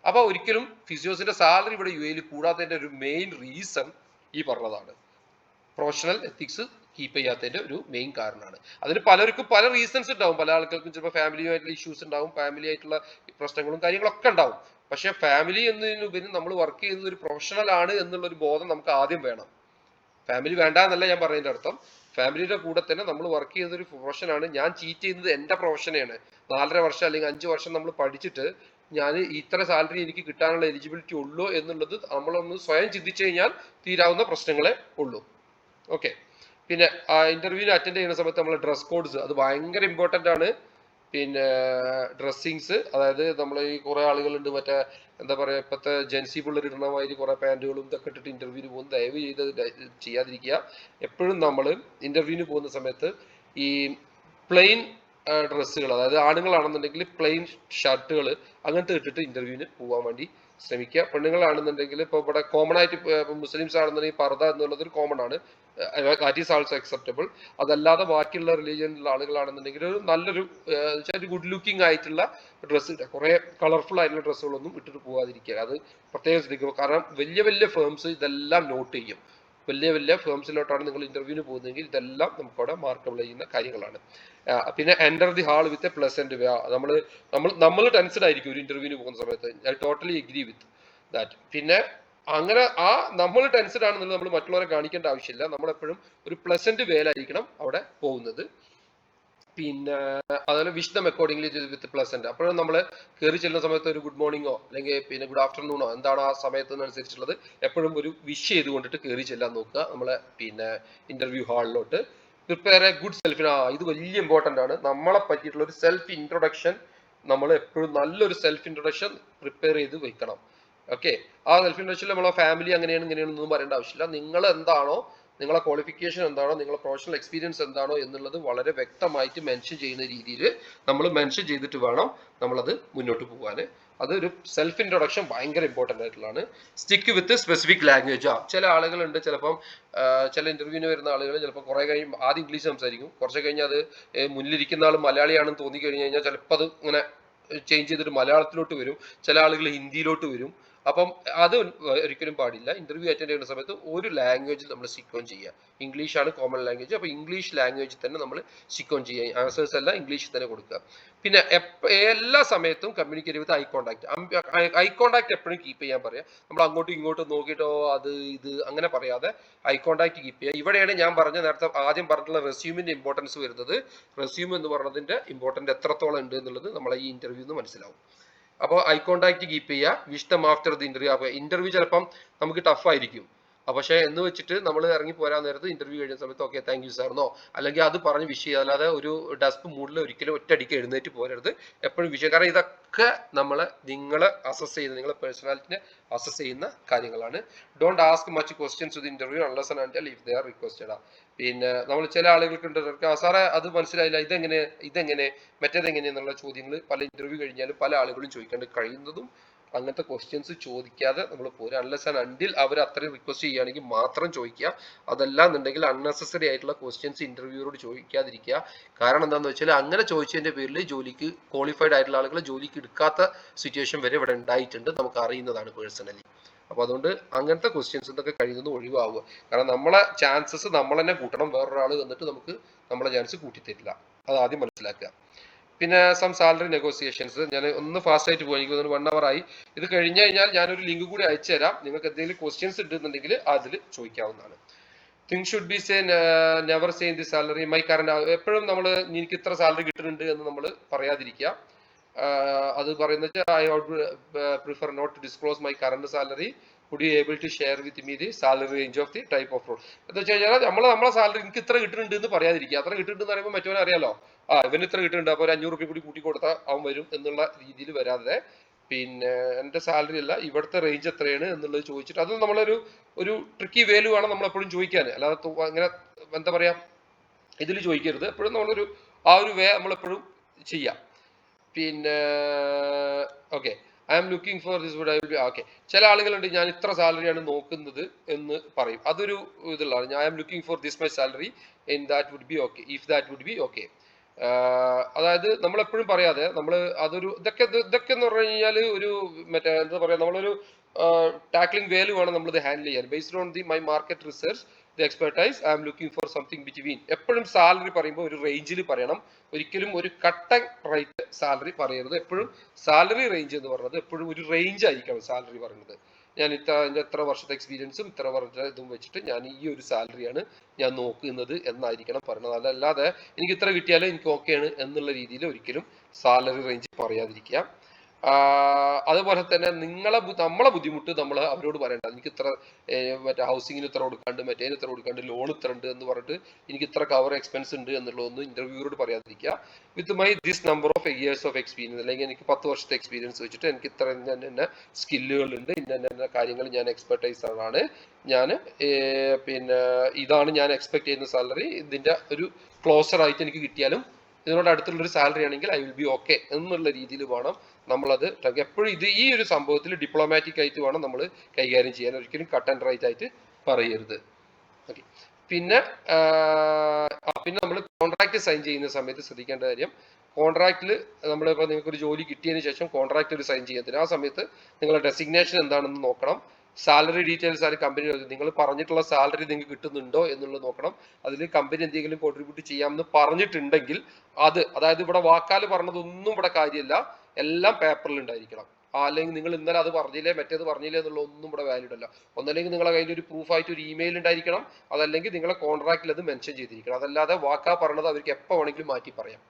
അപ്പൊ ഒരിക്കലും ഫിസിയോസിന്റെ സാലറി ഇവിടെ UAE കൂടാത്തതിന്റെ ഒരു മെയിൻ റീസൺ ഈ പറഞ്ഞതാണ്. പ്രൊഫഷണൽ എത്തിക്സ് കീപ്പ് ചെയ്യാത്തതിന്റെ ഒരു മെയിൻ കാരണമാണ്. അതിന് പലർക്കും പല റീസൺസ് ഉണ്ടാവും. പല ആൾക്കാർക്കും ചിലപ്പോൾ ഫാമിലിയുമായിട്ടുള്ള ഇഷ്യൂസ് ഉണ്ടാവും, ഫാമിലി ആയിട്ടുള്ള പ്രശ്നങ്ങളും കാര്യങ്ങളൊക്കെ ഉണ്ടാവും. പക്ഷെ ഫാമിലി എന്നതിനുപരി നമ്മൾ വർക്ക് ചെയ്യുന്നത് ഒരു പ്രൊഫഷണൽ ആണ് എന്നുള്ള ഒരു ബോധം നമുക്ക് ആദ്യം വേണം. ഫാമിലി വേണ്ട എന്നല്ല ഞാൻ പറയുന്നതിന്റെ അർത്ഥം. ഫാമിലിയുടെ കൂടെ തന്നെ നമ്മൾ വർക്ക് ചെയ്യുന്ന ഒരു പ്രൊഫഷനാണ്. ഞാൻ ചീറ്റ് ചെയ്യുന്നത് എന്റെ പ്രൊഫഷനെയാണ്. 4.5 വർഷം അല്ലെങ്കിൽ 5 വർഷം നമ്മൾ പഠിച്ചിട്ട് ഞാൻ ഇത്ര സാലറി എനിക്ക് കിട്ടാനുള്ള എലിജിബിലിറ്റി ഉള്ളൂ എന്നുള്ളത് നമ്മളൊന്ന് സ്വയം ചിന്തിച്ചു കഴിഞ്ഞാൽ തീരാവുന്ന പ്രശ്നങ്ങളെ ഉള്ളൂ. ഓക്കെ. പിന്നെ ഇന്റർവ്യൂവിന് അറ്റൻഡ് ചെയ്യുന്ന സമയത്ത് നമ്മൾ ഡ്രസ് കോഡ്സ് അത് ഭയങ്കര ഇമ്പോർട്ടൻ്റ് ആണ്. പിന്നെ ഡ്രസ്സിങ്സ്, അതായത് നമ്മൾ ഈ കുറേ ആളുകളുണ്ട് മറ്റേ എന്താ പറയുക ഇപ്പോഴത്തെ ജെൻസി പിള്ളേർ ഇടുന്ന മാതിരി കുറേ പാൻറ്റുകളും ഇതൊക്കെ ഇട്ടിട്ട് ഇന്റർവ്യൂവിന് പോകുന്ന ദയവ് ചെയ്ത് ചെയ്യാതിരിക്കുക. എപ്പോഴും നമ്മൾ ഇന്റർവ്യൂവിന് പോകുന്ന സമയത്ത് ഈ പ്ലെയിൻ ഡ്രസ്സുകൾ, അതായത് ആണുങ്ങളാണെന്നുണ്ടെങ്കിൽ പ്ലെയിൻ ഷർട്ടുകൾ അങ്ങനത്തെ ഇട്ടിട്ട് ഇന്റർവ്യൂവിന് പോകാൻ വേണ്ടി ശ്രമിക്കുക. പെണ്ണുങ്ങളാണെന്നുണ്ടെങ്കിൽ ഇപ്പോൾ ഇവിടെ കോമൺ ആയിട്ട് മുസ്ലിംസ് ആണെന്നുണ്ടെങ്കിൽ പർദ്ദ എന്നുള്ളത് ഒരു കോമൺ ആണ്, ദാറ്റ് ഈസ് ആൾസോ അക്സെപ്റ്റബിൾ. അതല്ലാതെ ബാക്കിയുള്ള റിലീജിയനിലുള്ള ആളുകളാണെന്നുണ്ടെങ്കിൽ ഒരു നല്ലൊരു ഒരു ഗുഡ് ലുക്കിംഗ് ആയിട്ടുള്ള ഡ്രസ്സ്, കുറെ കളർഫുൾ ആയിട്ടുള്ള ഡ്രസ്സുകളൊന്നും ഇട്ടിട്ട് പോകാതിരിക്കുക. അത് പ്രത്യേകം ശ്രദ്ധിക്കുക. കാരണം വലിയ വലിയ ഫേംസ് ഇതെല്ലാം നോട്ട് ചെയ്യും. വലിയ വലിയ ഫേംസിലോട്ടാണ് നിങ്ങൾ ഇന്റർവ്യൂവിന് പോകുന്നതെങ്കിൽ ഇതെല്ലാം നമുക്കവിടെ മാർക്കബിൾ ചെയ്യുന്ന കാര്യങ്ങളാണ്. പിന്നെ enter the hall with a pleasant way. നമ്മൾ ടെൻസ്ഡ് ആയിരിക്കും ഒരു ഇന്റർവ്യൂവിന് പോകുന്ന സമയത്ത്. I totally agree with that. പിന്നെ അങ്ങനെ നമ്മൾ ടെൻസ്ഡ് ആണെന്നുള്ളത് നമ്മൾ മറ്റുള്ളവരെ കാണിക്കേണ്ട ആവശ്യമില്ല. നമ്മളെപ്പോഴും ഒരു പ്ലസന്റ് വേലായിരിക്കണം അവിടെ പോകുന്നത്. പിന്നെ അതുപോലെ വിഷ് ദം അക്കോർഡിംഗ്ലി വിത്ത് പ്ലസന്റ്. അപ്പോഴും നമ്മൾ കയറി ചെല്ലുന്ന സമയത്ത് ഒരു ഗുഡ് മോർണിംഗോ അല്ലെങ്കിൽ പിന്നെ ഗുഡ് ആഫ്റ്റർനൂണോ എന്താണ് ആ സമയത്തിനനുസരിച്ചുള്ളത് എപ്പോഴും ഒരു വിഷ് ചെയ്തുകൊണ്ടിട്ട് കയറി ചെല്ലാൻ നോക്കുക നമ്മളെ പിന്നെ ഇന്റർവ്യൂ ഹാളിലോട്ട്. Prepare a good self. ഇത് വലിയ ഇമ്പോർട്ടൻ്റ് ആണ്. നമ്മളെ പറ്റിയിട്ടുള്ള ഒരു സെൽഫ് ഇൻട്രൊഡക്ഷൻ നമ്മൾ എപ്പോഴും നല്ലൊരു സെൽഫ് ഇൻട്രൊഡക്ഷൻ പ്രിപ്പയർ ചെയ്ത് വെക്കണം. ഓക്കെ. ആ സെൽഫ് ഇൻട്രൊഡക്ഷനിൽ നമ്മളെ ഫാമിലി അങ്ങനെയാണ് ഇങ്ങനെയാണെന്നൊന്നും പറയേണ്ട ആവശ്യമില്ല. നിങ്ങൾ എന്താണോ, നിങ്ങളെ ക്വാളിഫിക്കേഷൻ എന്താണോ, നിങ്ങളെ പ്രൊഫഷണൽ എക്സ്പീരിയൻസ് എന്താണോ എന്നുള്ളത് വളരെ വ്യക്തമായിട്ട് മെൻഷൻ ചെയ്യുന്ന രീതിയിൽ നമ്മൾ മെൻഷൻ ചെയ്തിട്ട് വേണം നമ്മളത് മുന്നോട്ട് പോകാൻ. അതൊരു സെൽഫ് ഇൻട്രൊഡക്ഷൻ ഭയങ്കര ഇമ്പോർട്ടൻ്റ് ആയിട്ടുള്ളതാണ്. സ്റ്റിക്ക് വിത്ത് സ്പെസിഫിക് ലാംഗ്വേജ്. ചില ആളുകളുണ്ട്, ചിലപ്പം ചില ഇന്റർവ്യൂവിന് വരുന്ന ആളുകൾ ചിലപ്പോൾ കുറേ കഴിയും ആദ്യം ഇംഗ്ലീഷ് സംസാരിക്കും, കുറച്ച് കഴിഞ്ഞാൽ അത് മുന്നിലിരിക്കുന്ന ആൾ മലയാളിയാണെന്ന് തോന്നി കഴിഞ്ഞ് കഴിഞ്ഞാൽ ചിലപ്പോൾ അത് ഇങ്ങനെ ചേഞ്ച് ചെയ്തിട്ട് മലയാളത്തിലോട്ട് വരും, ചില ആളുകൾ ഹിന്ദിയിലോട്ട് വരും. അപ്പം അത് ഒരിക്കലും പാടില്ല. ഇന്റർവ്യൂ അറ്റൻഡ് ചെയ്യുന്ന സമയത്ത് ഒരു ലാംഗ്വേജിൽ നമ്മൾ സിക്ക് ഓൺ ചെയ്യുക. ഇംഗ്ലീഷാണ് കോമൺ ലാംഗ്വേജ്, അപ്പോൾ ഇംഗ്ലീഷ് ലാംഗ്വേജിൽ തന്നെ നമ്മൾ സിക്ക് ഓൺ ചെയ്യുക. ആൻസേഴ്സ് എല്ലാം ഇംഗ്ലീഷിൽ തന്നെ കൊടുക്കുക. പിന്നെ എല്ലാ സമയത്തും communicate with eye contact. Eye contact എപ്പോഴും കീപ്പ് ചെയ്യാൻ പറയാം. നമ്മൾ അങ്ങോട്ടും ഇങ്ങോട്ടും നോക്കിയിട്ടോ അത് ഇത് അങ്ങനെ പറയാതെ ഐ കോണ്ടാക്ട് കീപ്പ് ചെയ്യുക. ഇവിടെയാണ് ഞാൻ പറഞ്ഞ നേരത്തെ ആദ്യം പറഞ്ഞിട്ടുള്ള റെസ്യൂമിന്റെ ഇമ്പോർട്ടൻസ് വരുന്നത്. റെസ്യൂം എന്ന് പറഞ്ഞതിന്റെ ഇമ്പോർട്ടൻറ്റ് എത്രത്തോളം ഉണ്ട് എന്നുള്ളത് നമ്മളെ ഈ ഇന്റർവ്യൂ മനസ്സിലാവും. അപ്പോൾ ഐ കോണ്ടാക്ട് കീപ്പ് ചെയ്യുക. Wish dum after the interview. അപ്പോൾ ഇന്റർവ്യൂ ചിലപ്പം നമുക്ക് ടഫ് ആയിരിക്കും, പക്ഷേ എന്ന് വെച്ചിട്ട് നമ്മൾ ഇറങ്ങി പോരാൻ നേരത്ത് ഇന്റർവ്യൂ കഴിയുന്ന സമയത്ത് ഓക്കെ താങ്ക് യു സാർ എന്നോ അല്ലെങ്കിൽ അത് പറഞ്ഞ് വിഷ് ചെയ്യുക. അല്ലാതെ ഒരു ഡെസ്ക് മൂഡിൽ ഒരിക്കലും ഒറ്റയടിക്ക് എഴുന്നേറ്റ് പോരരുത്. എപ്പോഴും വിഷയം, കാരണം ഇതൊക്കെ നിങ്ങളെ അസസ് ചെയ്യുന്ന, നിങ്ങളെ പേഴ്സണാലിറ്റിനെ അസസ് ചെയ്യുന്ന കാര്യങ്ങളാണ്. Don't ask much questions to the interview unless and until if they are requested. പിന്നെ നമ്മൾ ചില ആളുകൾക്ക് ഉണ്ട്, സാറേ അത് മനസ്സിലായില്ല, ഇതെങ്ങനെ മറ്റേതെങ്ങനെയെന്നുള്ള ചോദ്യങ്ങൾ പല ഇന്റർവ്യൂ കഴിഞ്ഞാലും പല ആളുകളും ചോദിക്കേണ്ട. കഴിയുന്നതും അങ്ങനത്തെ ക്വസ്റ്റ്യൻസ് ചോദിക്കാതെ നമ്മൾ പോരുക. അൺലെസ് ആൻഡ് അൺടിൽ അവർ അത്രയും റിക്വസ്റ്റ് ചെയ്യുകയാണെങ്കിൽ മാത്രം ചോദിക്കുക. അതല്ല എന്നുണ്ടെങ്കിൽ അൺനെസസറി ആയിട്ടുള്ള ക്വസ്റ്റ്യൻസ് ഇന്റർവ്യൂവറോട് ചോദിക്കാതിരിക്കുക. കാരണം എന്താണെന്ന് വെച്ചാൽ അങ്ങനെ ചോദിച്ചതിന്റെ പേരിൽ ജോലിക്ക് ക്വാളിഫൈഡ് ആയിട്ടുള്ള ആളുകളെ ജോലിക്ക് എടുക്കാത്ത സിറ്റുവേഷൻ വരെ ഇവിടെ ഉണ്ടായിട്ടുണ്ട്, നമുക്ക് അറിയുന്നതാണ് പേഴ്സണലി. അപ്പൊ അതുകൊണ്ട് അങ്ങനത്തെ ക്വസ്റ്റ്യൻസ് ഇതൊക്കെ കഴിയുന്നത് ഒഴിവാവുക. കാരണം നമ്മളെ ചാൻസസ് നമ്മൾ തന്നെ കൂട്ടണം, വേറൊരാൾ വന്നിട്ട് നമുക്ക് നമ്മളെ ചാൻസ് കൂട്ടിത്തരില്ല. അത് ആദ്യം മനസ്സിലാക്കുക. പിന്നെ സം സാലറി നെഗോസിയേഷൻസ്. ഞാൻ ഒന്ന് ഫാസ്റ്റ് ആയിട്ട് പോയി, എനിക്ക് 1 hour ആയി. ഇത് കഴിഞ്ഞ് കഴിഞ്ഞാൽ ഞാനൊരു ലിങ്ക് കൂടി അയച്ചു തരാം. നിങ്ങൾക്ക് എന്തെങ്കിലും ക്വസ്റ്റ്യൻസ് ഉണ്ടെന്നുണ്ടെങ്കിൽ അതിൽ ചോദിക്കാവുന്നതാണ്. Things should be say never say in the salary my current. എപ്പോഴും നമ്മൾ എനിക്ക് ഇത്ര സാലറി കിട്ടുന്നുണ്ട് എന്ന് നമ്മൾ പറയാതിരിക്കുക. അത് പറയുന്നത് വെച്ചാൽ I would prefer not to disclose my current salary. Would you able to share with me the salary range of the type of role. എന്ന് വെച്ച് കഴിഞ്ഞാൽ നമ്മളെ സാലറി എനിക്ക് ഇത്ര കിട്ടുന്നുണ്ട് എന്ന് പറയാതിരിക്കുക. അത്ര കിട്ടുന്നുണ്ട് എന്ന് പറയുമ്പോൾ മറ്റവനെ അറിയാലോ, ഇവന് ഇത്ര കിട്ടുന്നുണ്ട്, അപ്പോൾ ഒരു 500 രൂപ കൂടി കൂട്ടി കൊടുത്താൽ അവൻ വരും എന്നുള്ള രീതിയിൽ വരാതെ, പിന്നെ എൻ്റെ സാലറി അല്ല ഇവിടുത്തെ റേഞ്ച് എത്രയാണ് എന്നുള്ളത് ചോദിച്ചിട്ട്, അത് ഒരു ട്രിക്കി വേല് വേണം നമ്മളെപ്പോഴും ചോദിക്കാൻ. അല്ലാതെ അങ്ങനെ എന്താ പറയാ ഇതിൽ ചോദിക്കരുത്. എപ്പോഴും നമ്മളൊരു ഒരു വേ നമ്മളെപ്പോഴും ചെയ്യാം. പിന്നെ okay, I am looking for this would I will be okay. ചില ആളുകളുണ്ട് ഞാൻ ഇത്ര സാലറിയാണ് നോക്കുന്നത് എന്ന് പറയും. അതൊരു ഇതുള്ളതാണ്. I am looking for this my salary in that would be okay, if that would be okay. അതായത് നമ്മളെപ്പോഴും പറയാതെ ഇതൊക്കെ എന്ന് പറഞ്ഞു കഴിഞ്ഞാൽ ഒരു മറ്റേ എന്താ പറയാ, നമ്മളൊരു ടാക്ലിംഗ് വേല് വേണം നമ്മളിത് ഹാൻഡിൽ ചെയ്യാൻ. Based on the my market research the expertise I am looking for something between. എപ്പോഴും സാലറി പറയുമ്പോൾ ഒരു റേഞ്ചിൽ പറയണം, ഒരിക്കലും ഒരു കട്ട് റേറ്റ് സാലറി പറയരുത്. എപ്പോഴും സാലറി റേഞ്ച് എന്ന് പറയുന്നത് എപ്പോഴും ഒരു റേഞ്ച് ആയിരിക്കണം സാലറി പറയുന്നത്. ഞാൻ എത്ര വർഷത്തെ എക്സ്പീരിയൻസും ഇത്ര വർഷത്തെ ഇതും വെച്ചിട്ട് ഞാൻ ഈ ഒരു സാലറിയാണ് ഞാൻ നോക്കുന്നത് എന്നായിരിക്കണം പറയുന്നത്. അതല്ലാതെ എനിക്ക് ഇത്ര കിട്ടിയാലേ എനിക്ക് ഓക്കെയാണ് എന്നുള്ള രീതിയിൽ ഒരിക്കലും സാലറി റേഞ്ച് പറയാതിരിക്കുക. അതുപോലെ തന്നെ നമ്മളെ ബുദ്ധിമുട്ട് നമ്മൾ അവരോട് പറയണ്ട. എനിക്ക് ഇത്ര മറ്റേ ഹൗസിങ്ങിന് ഇത്ര കൊടുക്കാണ്ട്, മറ്റേതിന് ഇത്ര കൊടുക്കാണ്ട്, ലോൺ ഇത്ര ഉണ്ട് എന്ന് പറഞ്ഞിട്ട് എനിക്ക് ഇത്ര കവർ എക്സ്പെൻസ് ഉണ്ട് എന്നുള്ളതൊന്നും ഇന്റർവ്യൂവറോട് പറയാതിരിക്കുക. With my this number of years of experience, അല്ലെങ്കിൽ എനിക്ക് 10 വർഷത്തെ എക്സ്പീരിയൻസ് വെച്ചിട്ട് എനിക്ക് ഇത്ര ഇന്ന സ്കില്ലുകൾ ഉണ്ട്, ഇന്ന കാര്യങ്ങൾ ഞാൻ എക്സ്പെർട്ടൈസ് ആണ്, ഞാൻ പിന്നെ ഇതാണ് ഞാൻ എക്സ്പെക്ട് ചെയ്യുന്ന സാലറി, ഇതിന്റെ ഒരു ക്ലോസർ ആയിട്ട് എനിക്ക് കിട്ടിയാലും ഇതിനോട് അടുത്തുള്ള ഒരു സാലറി ആണെങ്കിൽ ഐ വിൽ ബി ഓക്കെ എന്നുള്ള രീതിയിൽ വേണം നമ്മളത്. എപ്പോഴും ഈ ഒരു സംഭവത്തിൽ ഡിപ്ലോമാറ്റിക് ആയിട്ട് വേണം നമ്മൾ കൈകാര്യം ചെയ്യാൻ. ഒരിക്കലും കട്ട് ആൻഡ് റൈറ്റ് ആയിട്ട് പറയരുത്. ഓക്കെ. പിന്നെ നമ്മൾ കോൺട്രാക്ട് സൈൻ ചെയ്യുന്ന സമയത്ത് ശ്രദ്ധിക്കേണ്ട കാര്യം, കോൺട്രാക്റ്റിൽ നമ്മളിപ്പോൾ നിങ്ങൾക്ക് ഒരു ജോലി കിട്ടിയതിന് ശേഷം കോൺട്രാക്ട് ഒരു സൈൻ ചെയ്യത്തില്ല. ആ സമയത്ത് നിങ്ങളുടെ ഡെസിഗ്നേഷൻ എന്താണെന്ന് നോക്കണം. സാലറി ഡീറ്റെയിൽസ് ആണ് കമ്പനി, നിങ്ങൾ പറഞ്ഞിട്ടുള്ള സാലറി നിങ്ങൾക്ക് കിട്ടുന്നുണ്ടോ എന്നുള്ളത് നോക്കണം. അതിൽ കമ്പനി എന്തെങ്കിലും കോൺട്രിബ്യൂട്ട് ചെയ്യാമെന്ന് പറഞ്ഞിട്ടുണ്ടെങ്കിൽ അതായത് ഇവിടെ വാക്കാല് പറഞ്ഞതൊന്നും ഇവിടെ കാര്യമല്ല, എല്ലാം പേപ്പറിൽ ഉണ്ടായിരിക്കണം. അല്ലെങ്കിൽ നിങ്ങൾ ഇന്നലെ അത് പറഞ്ഞില്ലേ മറ്റേത് പറഞ്ഞില്ലേ എന്നുള്ള ഒന്നും ഇവിടെ വാലിഡ് അല്ല. ഒന്നല്ലെങ്കിൽ നിങ്ങളെ കയ്യിൽ ഒരു പ്രൂഫായിട്ട് ഒരു ഇമെയിൽ ഉണ്ടായിരിക്കണം, അതല്ലെങ്കിൽ നിങ്ങളെ കോൺട്രാക്റ്റിൽ അത് മെൻഷൻ ചെയ്തിരിക്കണം. അതല്ലാതെ വാക്കാ പറഞ്ഞത് അവർക്ക് എപ്പോൾ വേണമെങ്കിലും മാറ്റി പറയാം.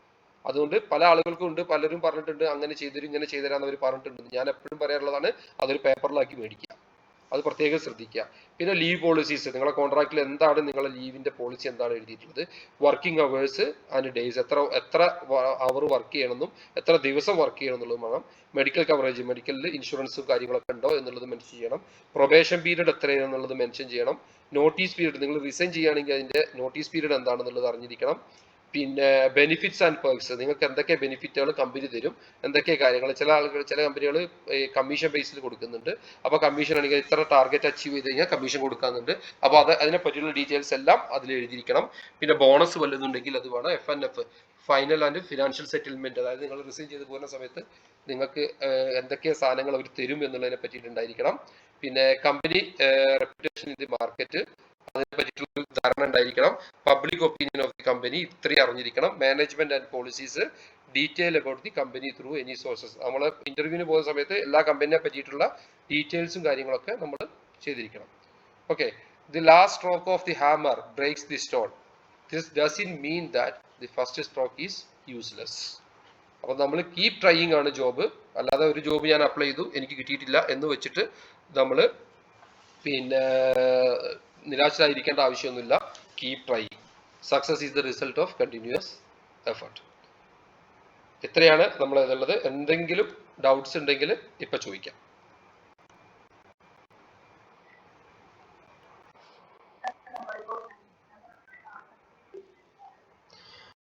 അതുകൊണ്ട് പല ആളുകൾക്കും ഉണ്ട്, പലരും പറഞ്ഞിട്ടുണ്ട് അങ്ങനെ ചെയ്തരും ഇങ്ങനെ ചെയ്തരാന്ന് അവർ പറഞ്ഞിട്ടുണ്ട്. ഞാൻ എപ്പോഴും പറയാറുള്ളതാണ്, അതൊരു പേപ്പറിലാക്കി മേടിക്കുക. അത് പ്രത്യേകം ശ്രദ്ധിക്കുക. പിന്നെ ലീവ് പോളിസീസ്, നിങ്ങളുടെ കോൺട്രാക്റ്റിൽ എന്താണ് നിങ്ങളുടെ ലീവിന്റെ പോളിസി എന്താണ് എഴുതിയിട്ടുള്ളത്, വർക്കിംഗ് അവേഴ്സ് ആൻഡ് ഡേയ്സ്, എത്ര അവർ വർക്ക് ചെയ്യണമെന്നും എത്ര ദിവസം വർക്ക് ചെയ്യണം എന്നുള്ളതും വേണം. മെഡിക്കൽ കവറേജ്, മെഡിക്കലിൽ ഇൻഷുറൻസും കാര്യങ്ങളൊക്കെ ഉണ്ടോ എന്നുള്ളത് മെൻഷൻ ചെയ്യണം. പ്രൊബേഷൻ പീരീഡ് എത്രയാണെന്നുള്ളത് മെൻഷൻ ചെയ്യണം. നോട്ടീസ് പീരീഡ്, നിങ്ങൾ റിസൈൻ ചെയ്യുകയാണെങ്കിൽ അതിന്റെ നോട്ടീസ് പീരീഡ് എന്താണെന്നുള്ളത് അറിഞ്ഞിരിക്കണം. പിന്നെ ബെനിഫിറ്റ്സ് ആൻഡ് പെർക്സ്, നിങ്ങൾക്ക് എന്തൊക്കെ ബെനിഫിറ്റുകൾ കമ്പനി തരും, എന്തൊക്കെ കാര്യങ്ങൾ. ചില കമ്പനികൾ കമ്മീഷൻ ബേസിൽ കൊടുക്കുന്നുണ്ട്. അപ്പോൾ കമ്മീഷൻ ആണെങ്കിൽ ഇത്ര ടാർഗറ്റ് അച്ചീവ് ചെയ്ത് കഴിഞ്ഞാൽ കമ്മീഷൻ കൊടുക്കുന്നുണ്ട്. അപ്പോൾ അതിനെ പറ്റിയുള്ള ഡീറ്റെയിൽസ് എല്ലാം അതിൽ എഴുതിയിരിക്കണം. പിന്നെ ബോണസ് വല്ലതുണ്ടെങ്കിൽ അത് വേണം. FNF, final and financial settlement, അതായത് നിങ്ങൾ റിസൈൻ ചെയ്ത് പോകുന്ന സമയത്ത് നിങ്ങൾക്ക് എന്തൊക്കെ സാധനങ്ങൾ അവർ തരും എന്നുള്ളതിനെ പറ്റിയിട്ടുണ്ടായിരിക്കണം. പിന്നെ company reputation in the market, അതിനെ പറ്റിയിട്ടുള്ള ധാരണ ഉണ്ടായിരിക്കണം. Public opinion of the company ഇത്രയും അറിഞ്ഞിരിക്കണം. Management and policies, detail about the company through any sources. നമ്മൾ ഇന്റർവ്യൂവിന് പോകുന്ന സമയത്ത് എല്ലാ കമ്പനിയെ പറ്റിയിട്ടുള്ള ഡീറ്റെയിൽസും കാര്യങ്ങളൊക്കെ നമ്മൾ ചെയ്തിരിക്കണം. Okay. The last stroke of the hammer breaks the stone. This doesn't mean that the first stroke is useless. അപ്പൊ നമ്മൾ കീപ് ട്രൈയിങ് ആണ് ജോബ്. അല്ലാതെ ഒരു ജോബ് ഞാൻ അപ്ലൈ ചെയ്തു എനിക്ക് കിട്ടിയിട്ടില്ല എന്ന് വെച്ചിട്ട് നമ്മൾ പിന്നെ നിരാശരായിരിക്കേണ്ട ആവശ്യമൊന്നുമില്ല. Keep trying. Success is the result of continuous effort. ഇത്രയാണ് നമ്മൾ ഇതുള്ളത്. എന്തെങ്കിലും ഡൗട്ട്സ് ഉണ്ടെങ്കിൽ ഇപ്പൊ ചോദിക്കാം.